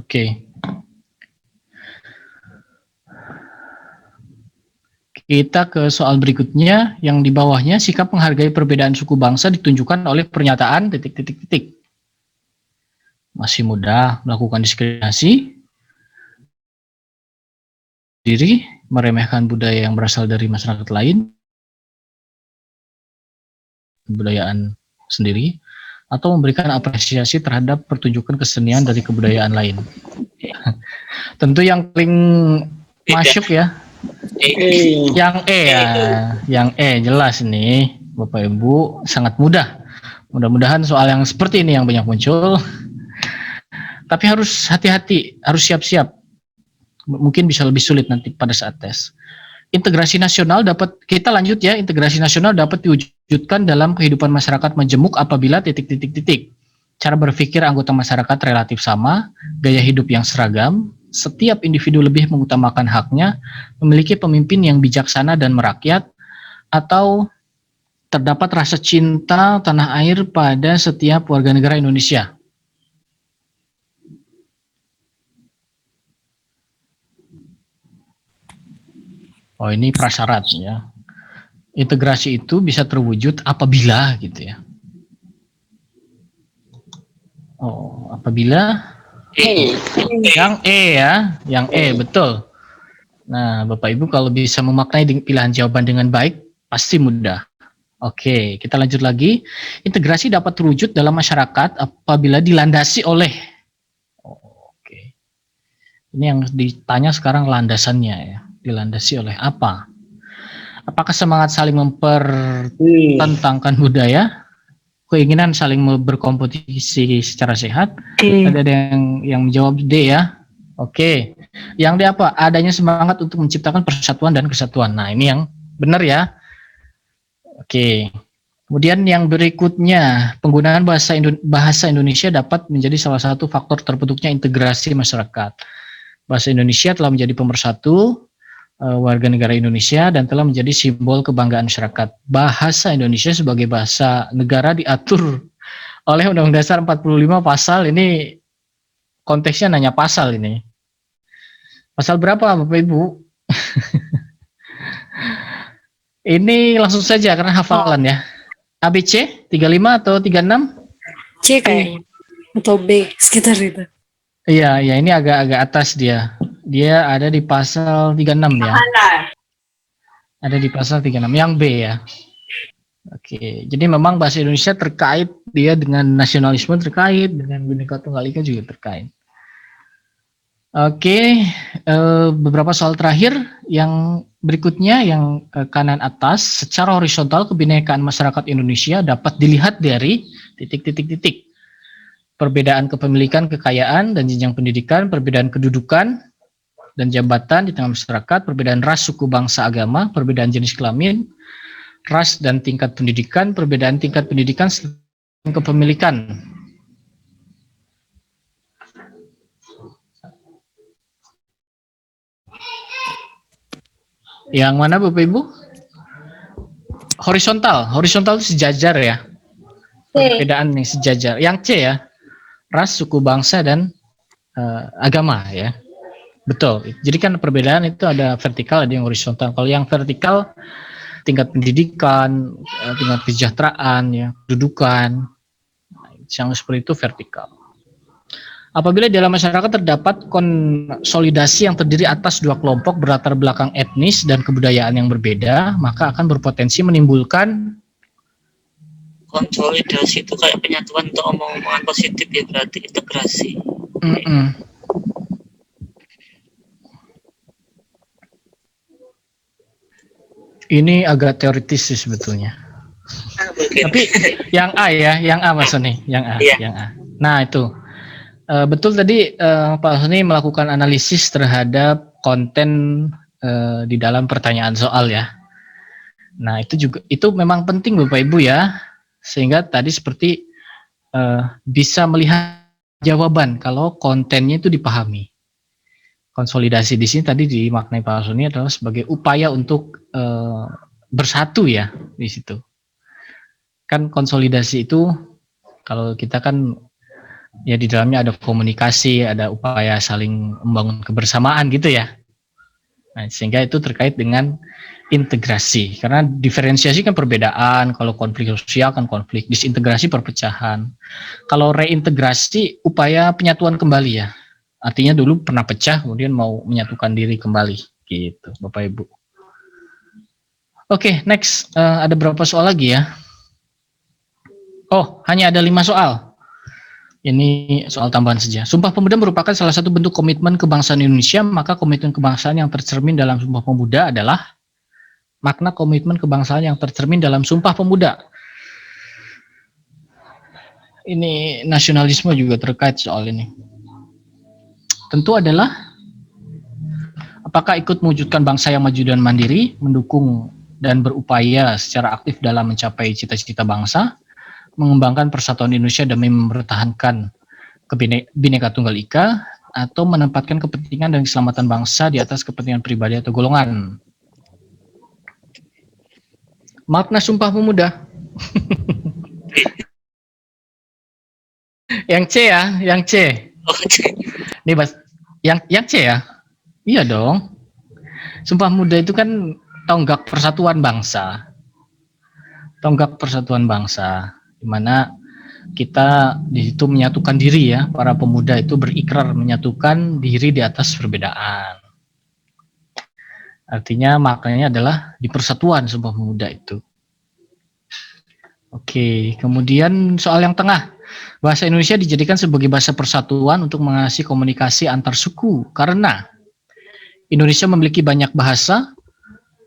Oke. Kita ke soal berikutnya, yang di bawahnya sikap menghargai perbedaan suku bangsa ditunjukkan oleh pernyataan ... Masih mudah melakukan diskriminasi diri, meremehkan budaya yang berasal dari masyarakat lain, kebudayaan sendiri, atau memberikan apresiasi terhadap pertunjukan kesenian dari kebudayaan lain. Tentu yang paling masuk ya, yang E ya, yang E jelas nih Bapak Ibu, sangat mudah. Mudah-mudahan soal yang seperti ini yang banyak muncul. Tapi harus hati-hati, harus siap-siap. Mungkin bisa lebih sulit nanti pada saat tes. Integrasi nasional dapat, kita lanjut ya, integrasi nasional dapat diwujudkan dalam kehidupan masyarakat majemuk apabila ... Cara berpikir anggota masyarakat relatif sama, gaya hidup yang seragam, setiap individu lebih mengutamakan haknya, memiliki pemimpin yang bijaksana dan merakyat, atau terdapat rasa cinta tanah air pada setiap warga negara Indonesia. Oh, ini prasyarat ya. Integrasi itu bisa terwujud apabila gitu ya. Oh, apabila yang E ya, yang E betul. Nah, Bapak Ibu kalau bisa memaknai pilihan jawaban dengan baik, pasti mudah. Oke, kita lanjut lagi. Integrasi dapat terwujud dalam masyarakat apabila dilandasi oleh. Oke. Ini yang ditanya sekarang landasannya ya. Dilandasi oleh apa? Apakah semangat saling mempertentangkan budaya, keinginan saling berkompetisi secara sehat? Ada yang menjawab D ya. Oke. Yang D apa? Adanya semangat untuk menciptakan persatuan dan kesatuan. Nah, ini yang benar ya. Oke. Kemudian yang berikutnya, penggunaan bahasa Indonesia dapat menjadi salah satu faktor terbentuknya integrasi masyarakat. Bahasa Indonesia telah menjadi pemersatu warga negara Indonesia dan telah menjadi simbol kebanggaan masyarakat. Bahasa Indonesia sebagai bahasa negara diatur oleh Undang-Undang Dasar 45 pasal, ini konteksnya nanya pasal ini. Pasal berapa Bapak Ibu? Ini langsung saja karena hafalan ya. ABC 35 atau 36? C kayaknya. Atau B, sekitar itu. Iya, ya ini agak atas dia. Dia ada di pasal 36 ya. Ada di pasal 36 yang B ya. Oke, jadi memang bahasa Indonesia terkait dia dengan nasionalisme, terkait dengan Bhinneka Tunggal Ika juga terkait. Oke, beberapa soal terakhir yang berikutnya yang kanan atas, secara horizontal kebinekaan masyarakat Indonesia dapat dilihat dari ... Perbedaan kepemilikan, kekayaan, dan jenjang pendidikan, perbedaan kedudukan dan jabatan di tengah masyarakat, perbedaan ras, suku, bangsa, agama, perbedaan jenis kelamin, ras dan tingkat pendidikan, perbedaan tingkat pendidikan dan kepemilikan. Yang mana Bapak Ibu? Horizontal itu sejajar ya. C. Perbedaan nih sejajar. Yang C ya, ras, suku, bangsa, dan agama ya. Betul. Jadi kan perbedaan itu ada vertikal, ada yang horizontal. Kalau yang vertikal tingkat pendidikan, tingkat kesejahteraan, ya, kedudukan, yang seperti itu vertikal. Apabila dalam masyarakat terdapat konsolidasi yang terdiri atas dua kelompok berlatar belakang etnis dan kebudayaan yang berbeda, maka akan berpotensi menimbulkan Konsolidasi itu kayak penyatuan untuk omong-omongan positif ya, berarti integrasi. Ini agak teoritis sih sebetulnya. Tapi yang A ya, yang A Mas Sony, yang A, Iya. yang A. Nah itu betul tadi Pak Sony melakukan analisis terhadap konten di dalam pertanyaan soal ya. Nah itu memang penting Bapak Ibu ya, sehingga tadi seperti bisa melihat jawaban kalau kontennya itu dipahami. Konsolidasi di sini tadi dimaknai Pak Sony adalah sebagai upaya untuk bersatu ya di situ. Kan konsolidasi itu kalau kita kan ya di dalamnya ada komunikasi, ada upaya saling membangun kebersamaan gitu ya. Nah, sehingga itu terkait dengan integrasi. Karena diferensiasi kan perbedaan, kalau konflik sosial kan konflik, disintegrasi perpecahan. Kalau reintegrasi upaya penyatuan kembali ya. Artinya dulu pernah pecah, kemudian mau menyatukan diri kembali, gitu, Bapak Ibu. Oke, next, ada berapa soal lagi ya? Oh, hanya ada 5 soal. Ini soal tambahan saja. Sumpah Pemuda merupakan salah satu bentuk komitmen kebangsaan Indonesia, maka komitmen kebangsaan yang tercermin dalam Sumpah Pemuda adalah makna komitmen kebangsaan yang tercermin dalam Sumpah Pemuda. Ini nasionalisme juga terkait soal ini. Tentu adalah apakah ikut mewujudkan bangsa yang maju dan mandiri, mendukung dan berupaya secara aktif dalam mencapai cita-cita bangsa, mengembangkan persatuan Indonesia demi mempertahankan Bhinneka Tunggal Ika, atau menempatkan kepentingan dan keselamatan bangsa di atas kepentingan pribadi atau golongan. Makna Sumpah Pemuda. Yang C ya, yang C. Nih Mas, yang C ya? Iya dong. Sumpah Pemuda itu kan tonggak persatuan bangsa. Tonggak persatuan bangsa, di mana kita di situ menyatukan diri ya, para pemuda itu berikrar menyatukan diri di atas perbedaan. Artinya maknanya adalah di persatuan Sumpah Pemuda itu. Oke, kemudian soal yang tengah. Bahasa Indonesia dijadikan sebagai bahasa persatuan untuk mengatasi komunikasi antar suku karena Indonesia memiliki banyak bahasa,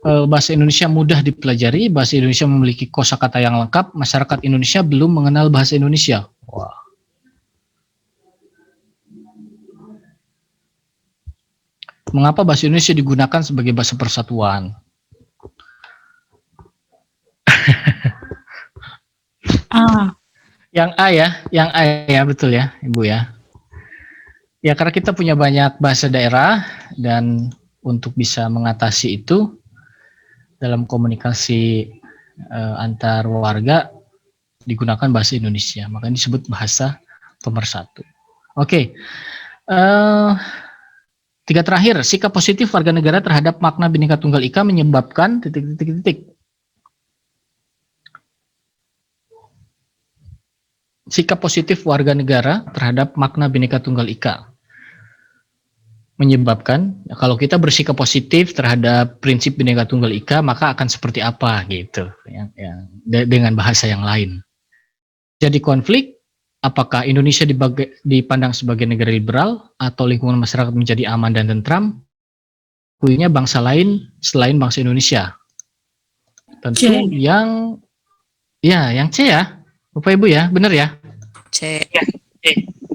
bahasa Indonesia mudah dipelajari, bahasa Indonesia memiliki kosakata yang lengkap, masyarakat Indonesia belum mengenal bahasa Indonesia. Wah. Mengapa bahasa Indonesia digunakan sebagai bahasa persatuan? Yang A ya betul ya Ibu ya. Ya karena kita punya banyak bahasa daerah dan untuk bisa mengatasi itu dalam komunikasi antar warga digunakan bahasa Indonesia, makanya disebut bahasa pemersatu. Oke, tiga terakhir, sikap positif warga negara terhadap makna Bhinneka Tunggal Ika menyebabkan titik. Sikap positif warga negara terhadap makna Bhinneka Tunggal Ika menyebabkan kalau kita bersikap positif terhadap prinsip Bhinneka Tunggal Ika maka akan seperti apa gitu yang dengan bahasa yang lain. Jadi konflik, apakah Indonesia dipandang sebagai negara liberal atau lingkungan masyarakat menjadi aman dan tentram? Kulinya bangsa lain selain bangsa Indonesia. Tentu C. yang C ya, Bapak Ibu ya, benar ya? C.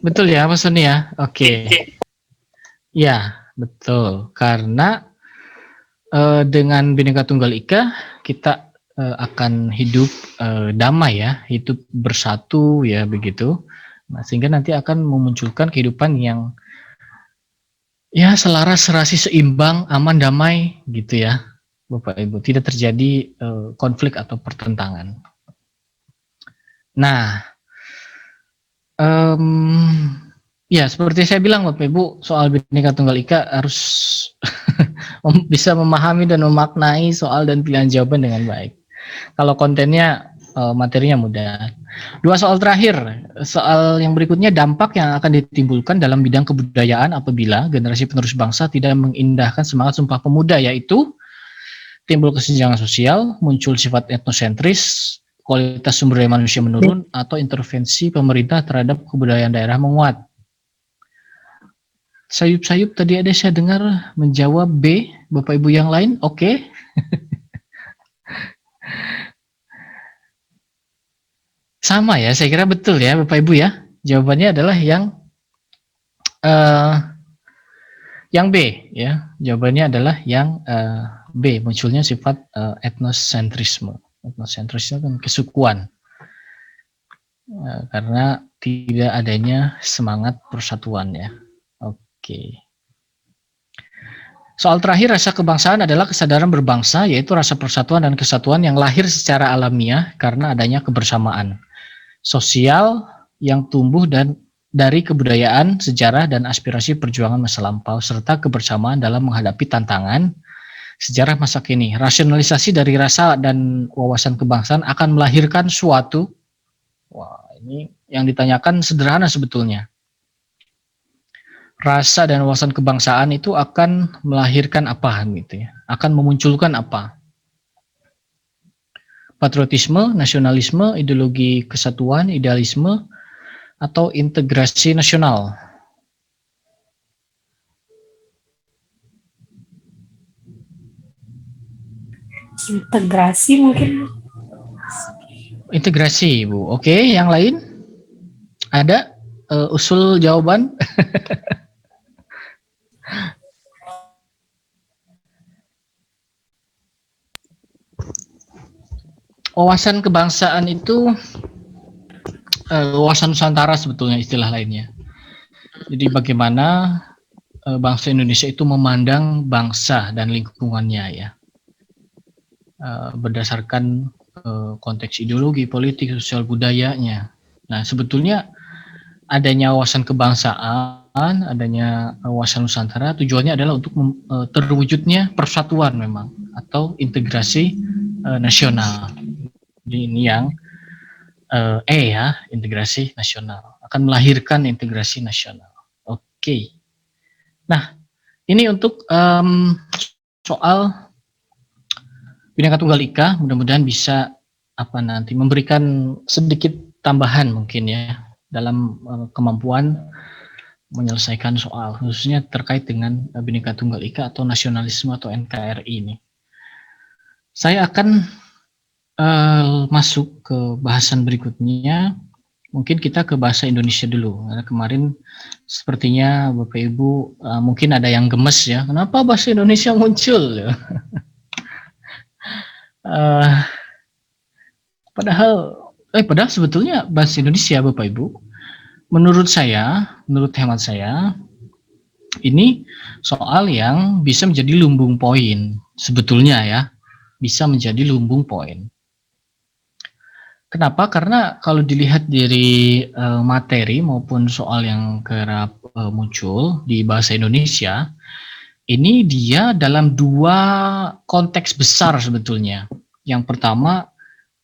Betul ya, Mas Sony ya. Oke. Ya, betul. Karena dengan Bhinneka Tunggal Ika kita akan hidup damai ya, hidup bersatu ya begitu. Nah, sehingga nanti akan memunculkan kehidupan yang ya selaras, serasi, seimbang, aman, damai gitu ya. Bapak Ibu, tidak terjadi konflik atau pertentangan. Nah, ya seperti saya bilang Bapak Ibu, soal Bhinneka Tunggal Ika harus bisa memahami dan memaknai soal dan pilihan jawaban dengan baik. Kalau kontennya, materinya mudah. 2 soal terakhir, soal yang berikutnya, dampak yang akan ditimbulkan dalam bidang kebudayaan apabila generasi penerus bangsa tidak mengindahkan semangat Sumpah Pemuda, yaitu timbul kesenjangan sosial, muncul sifat etnosentris, kualitas sumber daya manusia menurun, atau intervensi pemerintah terhadap kebudayaan daerah menguat. Sayup-sayup tadi ada saya dengar menjawab B, Bapak Ibu yang lain, oke. Sama ya, saya kira betul ya Bapak Ibu ya. Jawabannya adalah yang B ya. Jawabannya adalah yang B, munculnya sifat etnosentrisme. Etnosentrisme kan kesukuan. Karena tidak adanya semangat persatuan ya. Oke. Soal terakhir, rasa kebangsaan adalah kesadaran berbangsa, yaitu rasa persatuan dan kesatuan yang lahir secara alamiah karena adanya kebersamaan sosial yang tumbuh dan dari kebudayaan, sejarah, dan aspirasi perjuangan masa lampau, serta kebersamaan dalam menghadapi tantangan sejarah masa kini. Rasionalisasi dari rasa dan wawasan kebangsaan akan melahirkan suatu, wah ini yang ditanyakan sederhana sebetulnya. Rasa dan wawasan kebangsaan itu akan melahirkan apa gitu ya? Akan memunculkan apa? Patriotisme, nasionalisme, ideologi kesatuan, idealisme, atau integrasi nasional. Integrasi mungkin. Integrasi, Bu. Oke, yang lain? Ada usul jawaban? Wawasan kebangsaan itu wawasan Nusantara sebetulnya istilah lainnya. Jadi bagaimana bangsa Indonesia itu memandang bangsa dan lingkungannya ya. Berdasarkan konteks ideologi, politik, sosial, budayanya. Nah, sebetulnya adanya wawasan kebangsaan, adanya wawasan Nusantara tujuannya adalah untuk terwujudnya persatuan memang atau integrasi nasional. Jadi ini yang ya, integrasi nasional. Akan melahirkan integrasi nasional. Oke. Nah, ini untuk soal Bhinneka Tunggal Ika, mudah-mudahan bisa nanti memberikan sedikit tambahan mungkin ya dalam kemampuan menyelesaikan soal, khususnya terkait dengan Bhinneka Tunggal Ika atau nasionalisme atau NKRI ini. Saya akan masuk ke bahasan berikutnya. Mungkin kita ke bahasa Indonesia dulu. Karena kemarin sepertinya Bapak Ibu mungkin ada yang gemes ya. Kenapa bahasa Indonesia muncul? Padahal sebetulnya bahasa Indonesia Bapak Ibu, menurut hemat saya, ini soal yang bisa menjadi lumbung poin sebetulnya ya, bisa menjadi lumbung poin. Kenapa? Karena kalau dilihat dari materi maupun soal yang kerap muncul di bahasa Indonesia, ini dia dalam 2 konteks besar sebetulnya. Yang pertama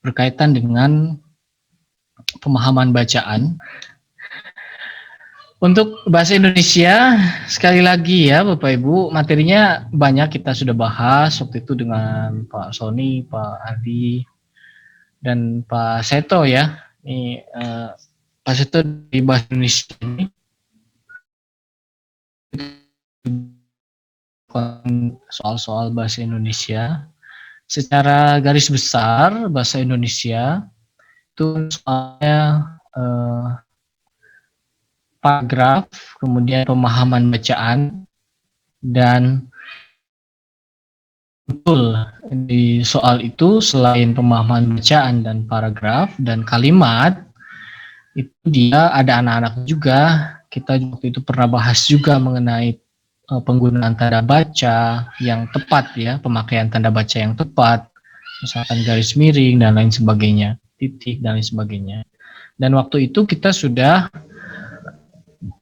berkaitan dengan pemahaman bacaan. Untuk bahasa Indonesia, sekali lagi ya Bapak Ibu, materinya banyak kita sudah bahas waktu itu dengan Pak Sony, Pak Ardi, dan Pak Seto ya. Ini Pak Seto di bahasa Indonesia ini soal-soal bahasa Indonesia. Secara garis besar bahasa Indonesia itu soalnya paragraf, kemudian pemahaman bacaan, dan betul di soal itu selain pemahaman bacaan dan paragraf dan kalimat, itu dia ada anak-anak juga. Kita waktu itu pernah bahas juga mengenai penggunaan tanda baca yang tepat ya, pemakaian tanda baca yang tepat, misalkan garis miring dan lain sebagainya, titik dan lain sebagainya. Dan waktu itu kita sudah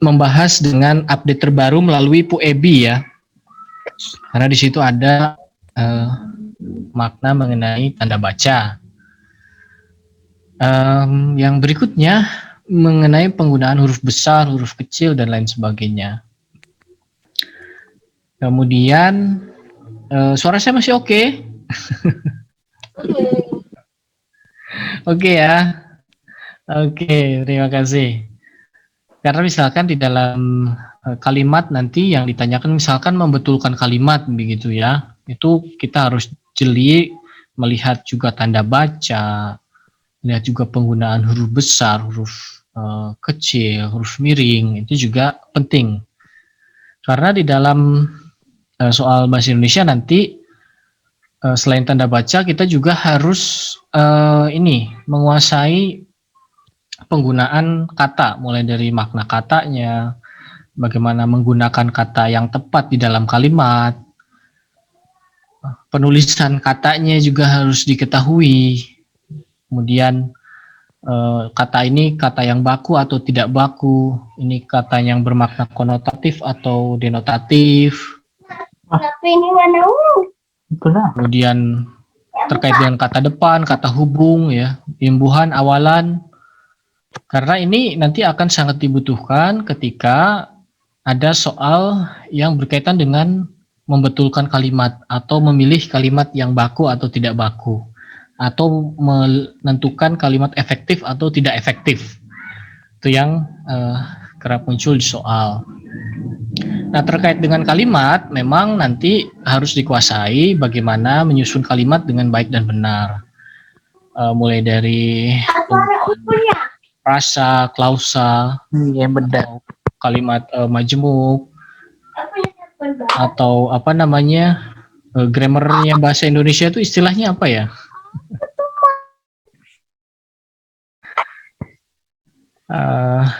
membahas dengan update terbaru melalui PUEBI ya, karena di situ ada makna mengenai tanda baca. Yang berikutnya mengenai penggunaan huruf besar, huruf kecil dan lain sebagainya. Kemudian suara saya masih oke? Oke ya. Oke, terima kasih. Karena misalkan di dalam kalimat nanti yang ditanyakan misalkan membetulkan kalimat begitu ya. Itu kita harus jeli melihat juga tanda baca, lihat juga penggunaan huruf besar, huruf kecil, huruf miring, itu juga penting. Karena di dalam soal bahasa Indonesia nanti selain tanda baca kita juga harus menguasai penggunaan kata, mulai dari makna katanya, bagaimana menggunakan kata yang tepat di dalam kalimat, penulisan katanya juga harus diketahui. Kemudian kata ini kata yang baku atau tidak baku, ini kata yang bermakna konotatif atau denotatif. Tapi ini warna ungu. Kemudian terkait dengan kata depan, kata hubung ya, imbuhan, awalan. Karena ini nanti akan sangat dibutuhkan ketika ada soal yang berkaitan dengan membetulkan kalimat atau memilih kalimat yang baku atau tidak baku, atau menentukan kalimat efektif atau tidak efektif. Itu yang kerap muncul di soal. Nah, terkait dengan kalimat, memang nanti harus dikuasai bagaimana menyusun kalimat dengan baik dan benar. Mulai dari frasa, klausa, atau kalimat majemuk, atau apa namanya, grammarnya bahasa Indonesia itu istilahnya apa ya?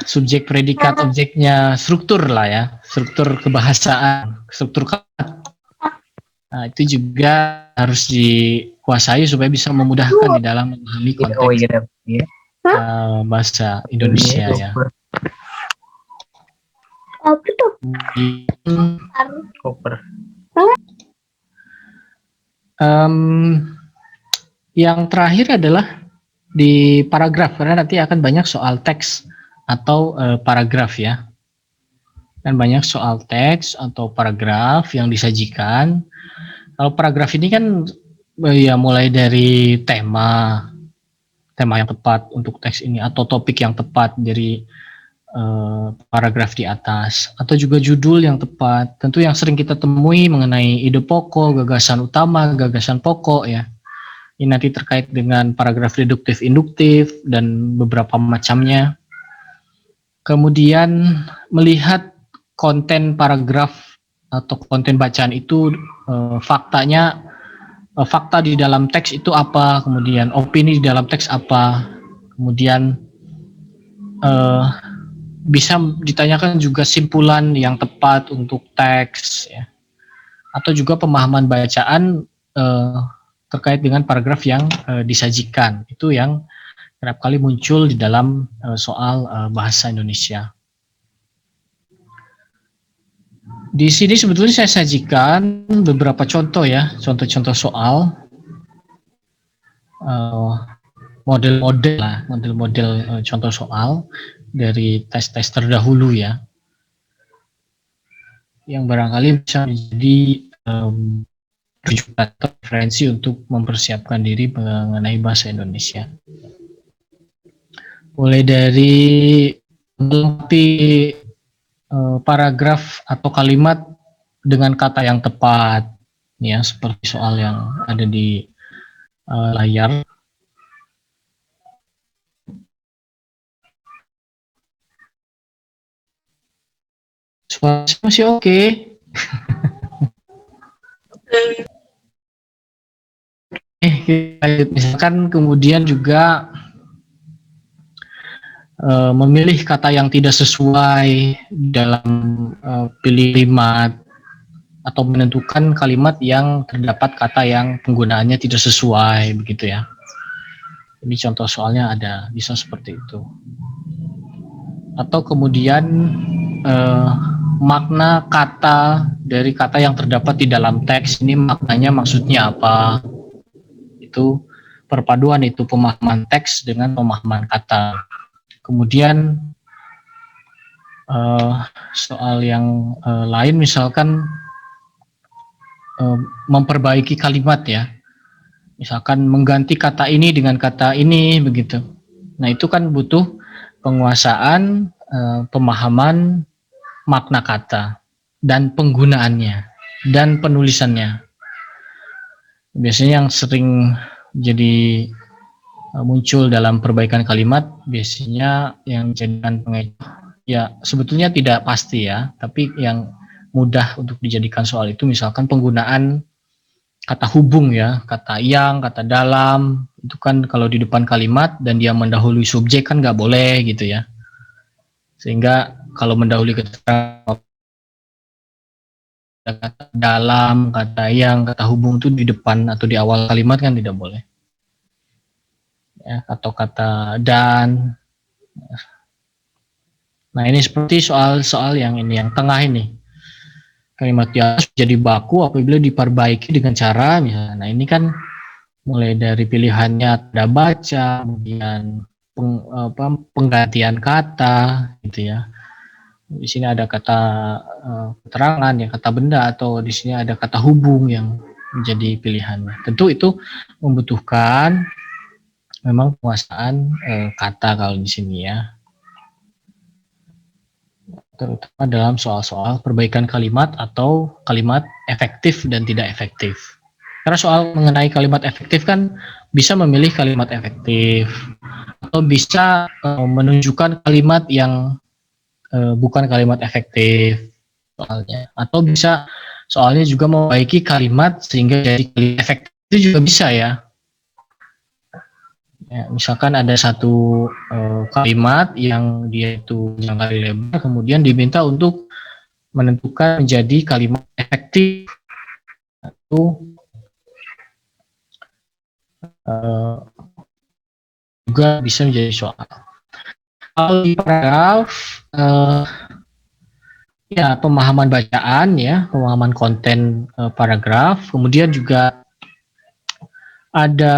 Subjek, predikat, objeknya, struktur lah ya, struktur kebahasaan, struktur kalimat. Nah, itu juga harus dikuasai supaya bisa memudahkan di dalam memahami konteks bahasa Indonesia ya. Yang terakhir adalah di paragraf, karena nanti akan banyak soal teks atau paragraf ya. Dan banyak soal teks atau paragraf yang disajikan. Kalau paragraf ini kan ya mulai dari tema yang tepat untuk teks ini, atau topik yang tepat dari paragraf di atas, atau juga judul yang tepat. Tentu yang sering kita temui mengenai ide pokok, gagasan utama, gagasan pokok ya. Ini nanti terkait dengan paragraf deduktif, induktif, dan beberapa macamnya. Kemudian melihat konten paragraf atau konten bacaan itu, faktanya, fakta di dalam teks itu apa, kemudian opini di dalam teks apa, kemudian bisa ditanyakan juga simpulan yang tepat untuk teks, ya. Atau juga pemahaman bacaan terkait dengan paragraf yang disajikan. Itu yang kerap kali muncul di dalam soal bahasa Indonesia. Di sini sebetulnya saya sajikan beberapa contoh ya, contoh-contoh soal, model-model contoh soal dari tes-tes terdahulu ya, yang barangkali bisa menjadi rujukan atau referensi untuk mempersiapkan diri mengenai bahasa Indonesia. Mulai dari melengkapi paragraf atau kalimat dengan kata yang tepat, ya, seperti soal yang ada di layar. Suara masih oke. Misalkan kemudian juga memilih kata yang tidak sesuai dalam pilih kalimat, atau menentukan kalimat yang terdapat kata yang penggunaannya tidak sesuai begitu ya. Ini contoh soalnya ada, bisa seperti itu. Atau kemudian makna kata dari kata yang terdapat di dalam teks ini maknanya maksudnya apa? Itu perpaduan itu pemahaman teks dengan pemahaman kata. Kemudian soal yang lain misalkan memperbaiki kalimat ya. Misalkan mengganti kata ini dengan kata ini begitu. Nah, itu kan butuh penguasaan pemahaman makna kata dan penggunaannya dan penulisannya. Biasanya yang sering jadi muncul dalam perbaikan kalimat biasanya yang jadikan pengecoh ya sebetulnya tidak pasti ya, tapi yang mudah untuk dijadikan soal itu misalkan penggunaan kata hubung ya, kata yang, kata dalam, itu kan kalau di depan kalimat dan dia mendahului subjek kan nggak boleh gitu ya. Sehingga kalau mendahului kata dalam, kata yang, kata hubung itu di depan atau di awal kalimat kan tidak boleh. Ya, atau kata dan. Nah ini seperti soal-soal yang ini, yang tengah ini. Kalimat yang jadi baku apabila diperbaiki dengan cara misalnya. Nah ini kan mulai dari pilihannya tanda baca, kemudian penggantian kata gitu ya. Di sini ada kata keterangan ya, kata benda, atau di sini ada kata hubung yang menjadi pilihannya. Tentu itu membutuhkan memang penguasaan kata kalau di sini ya. Terutama dalam soal-soal perbaikan kalimat atau kalimat efektif dan tidak efektif. Karena soal mengenai kalimat efektif kan bisa memilih kalimat efektif atau bisa menunjukkan kalimat yang bukan kalimat efektif soalnya, atau bisa soalnya juga memperbaiki kalimat sehingga jadi kalimat efektif itu juga bisa ya. Ya, misalkan ada satu kalimat yang dia itu yang kali lebar, kemudian diminta untuk menentukan menjadi kalimat efektif itu juga bisa menjadi soal. Kalau di paragraf ya pemahaman bacaan ya, pemahaman konten paragraf, kemudian juga ada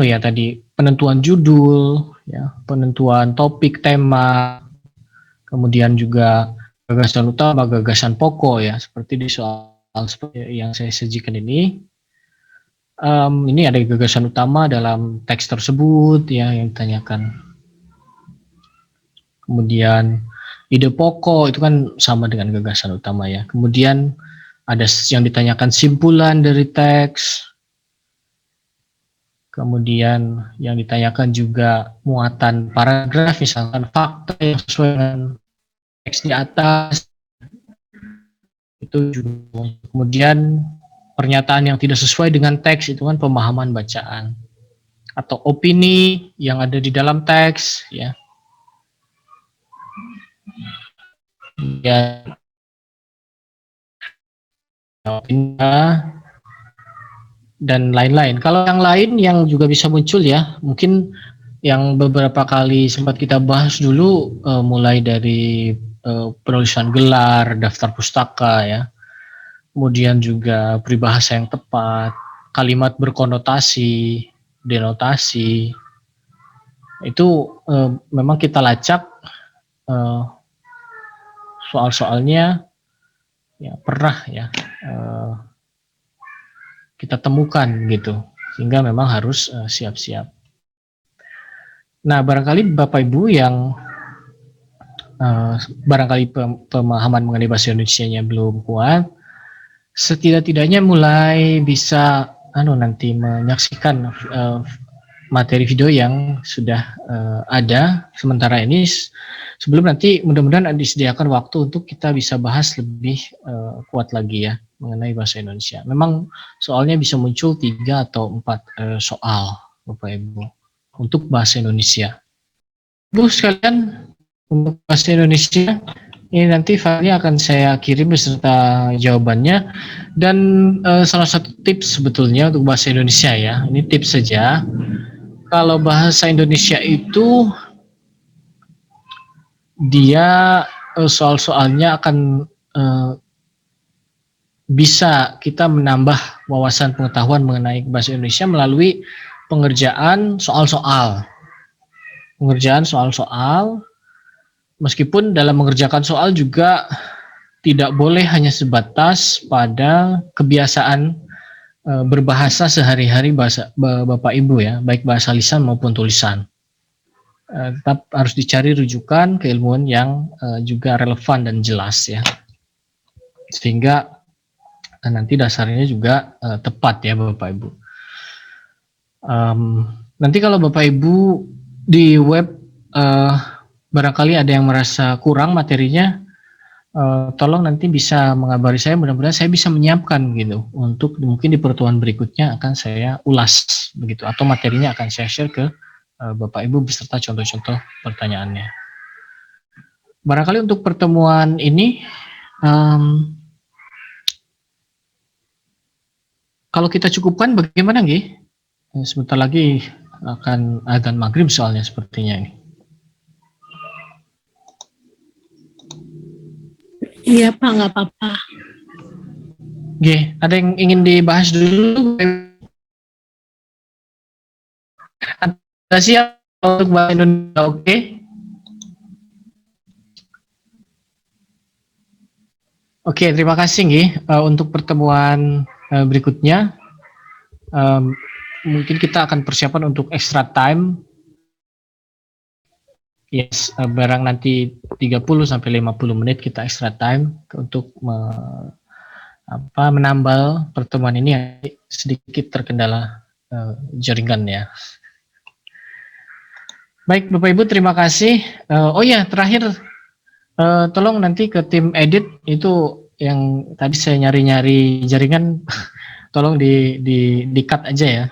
ya tadi penentuan judul ya, penentuan topik, tema, kemudian juga gagasan utama, gagasan pokok ya, seperti di soal yang saya sajikan ini. Ini ada gagasan utama dalam teks tersebut ya yang ditanyakan. Kemudian ide pokok itu kan sama dengan gagasan utama ya. Kemudian ada yang ditanyakan simpulan dari teks. Kemudian yang ditanyakan juga muatan paragraf, misalkan fakta yang sesuai dengan teks di atas. Itu juga. Kemudian pernyataan yang tidak sesuai dengan teks itu kan pemahaman bacaan. Atau opini yang ada di dalam teks ya. Ya. Opini dan lain-lain. Kalau yang lain yang juga bisa muncul ya, mungkin yang beberapa kali sempat kita bahas dulu mulai dari penulisan gelar, daftar pustaka ya, kemudian juga peribahasa yang tepat, kalimat berkonotasi, denotasi, itu memang kita lacak soal-soalnya ya pernah ya kita temukan gitu, sehingga memang harus siap-siap. Nah, barangkali Bapak Ibu yang barangkali pemahaman mengenai bahasa Indonesianya belum kuat, setidak-tidaknya mulai bisa nanti menyaksikan materi video yang sudah ada sementara ini, sebelum nanti mudah-mudahan disediakan waktu untuk kita bisa bahas lebih kuat lagi ya mengenai bahasa Indonesia. Memang soalnya bisa muncul 3 atau 4 soal Bapak Ibu untuk bahasa Indonesia. Bu sekalian, untuk bahasa Indonesia Ini nanti filenya akan saya kirim beserta jawabannya. Dan salah satu tips sebetulnya untuk bahasa Indonesia ya, ini tips saja. Kalau bahasa Indonesia itu dia soal-soalnya akan bisa kita menambah wawasan pengetahuan mengenai bahasa Indonesia melalui pengerjaan soal-soal. Pengerjaan soal-soal, meskipun dalam mengerjakan soal juga tidak boleh hanya sebatas pada kebiasaan berbahasa sehari-hari bahasa Bapak Ibu ya, baik bahasa lisan maupun tulisan. Tetap harus dicari rujukan keilmuan yang juga relevan dan jelas ya, sehingga nanti dasarnya juga tepat ya Bapak Ibu. Nanti kalau Bapak Ibu di web barangkali ada yang merasa kurang materinya, tolong nanti bisa mengabari saya, mudah-mudahan saya bisa menyiapkan gitu untuk mungkin di pertemuan berikutnya akan saya ulas begitu, atau materinya akan saya share ke Bapak Ibu beserta contoh-contoh pertanyaannya. Barangkali untuk pertemuan ini kalau kita cukupkan bagaimana Nggih? Sebentar lagi akan adzan maghrib soalnya sepertinya ini. Iya Pak, nggak apa-apa. Nggih, ada yang ingin dibahas dulu? Ada siap untuk bahasa Indonesia, oke? Oke, terima kasih Nggih. Untuk pertemuan berikutnya, mungkin kita akan persiapan untuk extra time. Yes, barang nanti 30 sampai 50 menit kita extra time untuk menambal pertemuan ini yang sedikit terkendala jaringan ya. Baik Bapak Ibu, terima kasih. Oh ya, terakhir tolong nanti ke tim edit itu yang tadi saya nyari-nyari jaringan tolong di cut aja ya.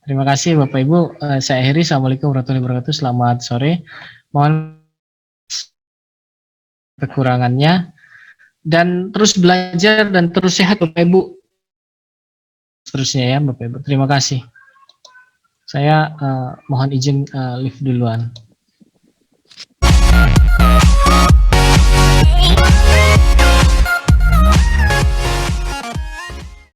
Terima kasih Bapak Ibu. Saya akhiri. Assalamualaikum warahmatullahi wabarakatuh. Selamat sore. Mohon kekurangannya dan terus belajar dan terus sehat Bapak Ibu. Seterusnya ya Bapak Ibu. Terima kasih. Saya mohon izin live duluan.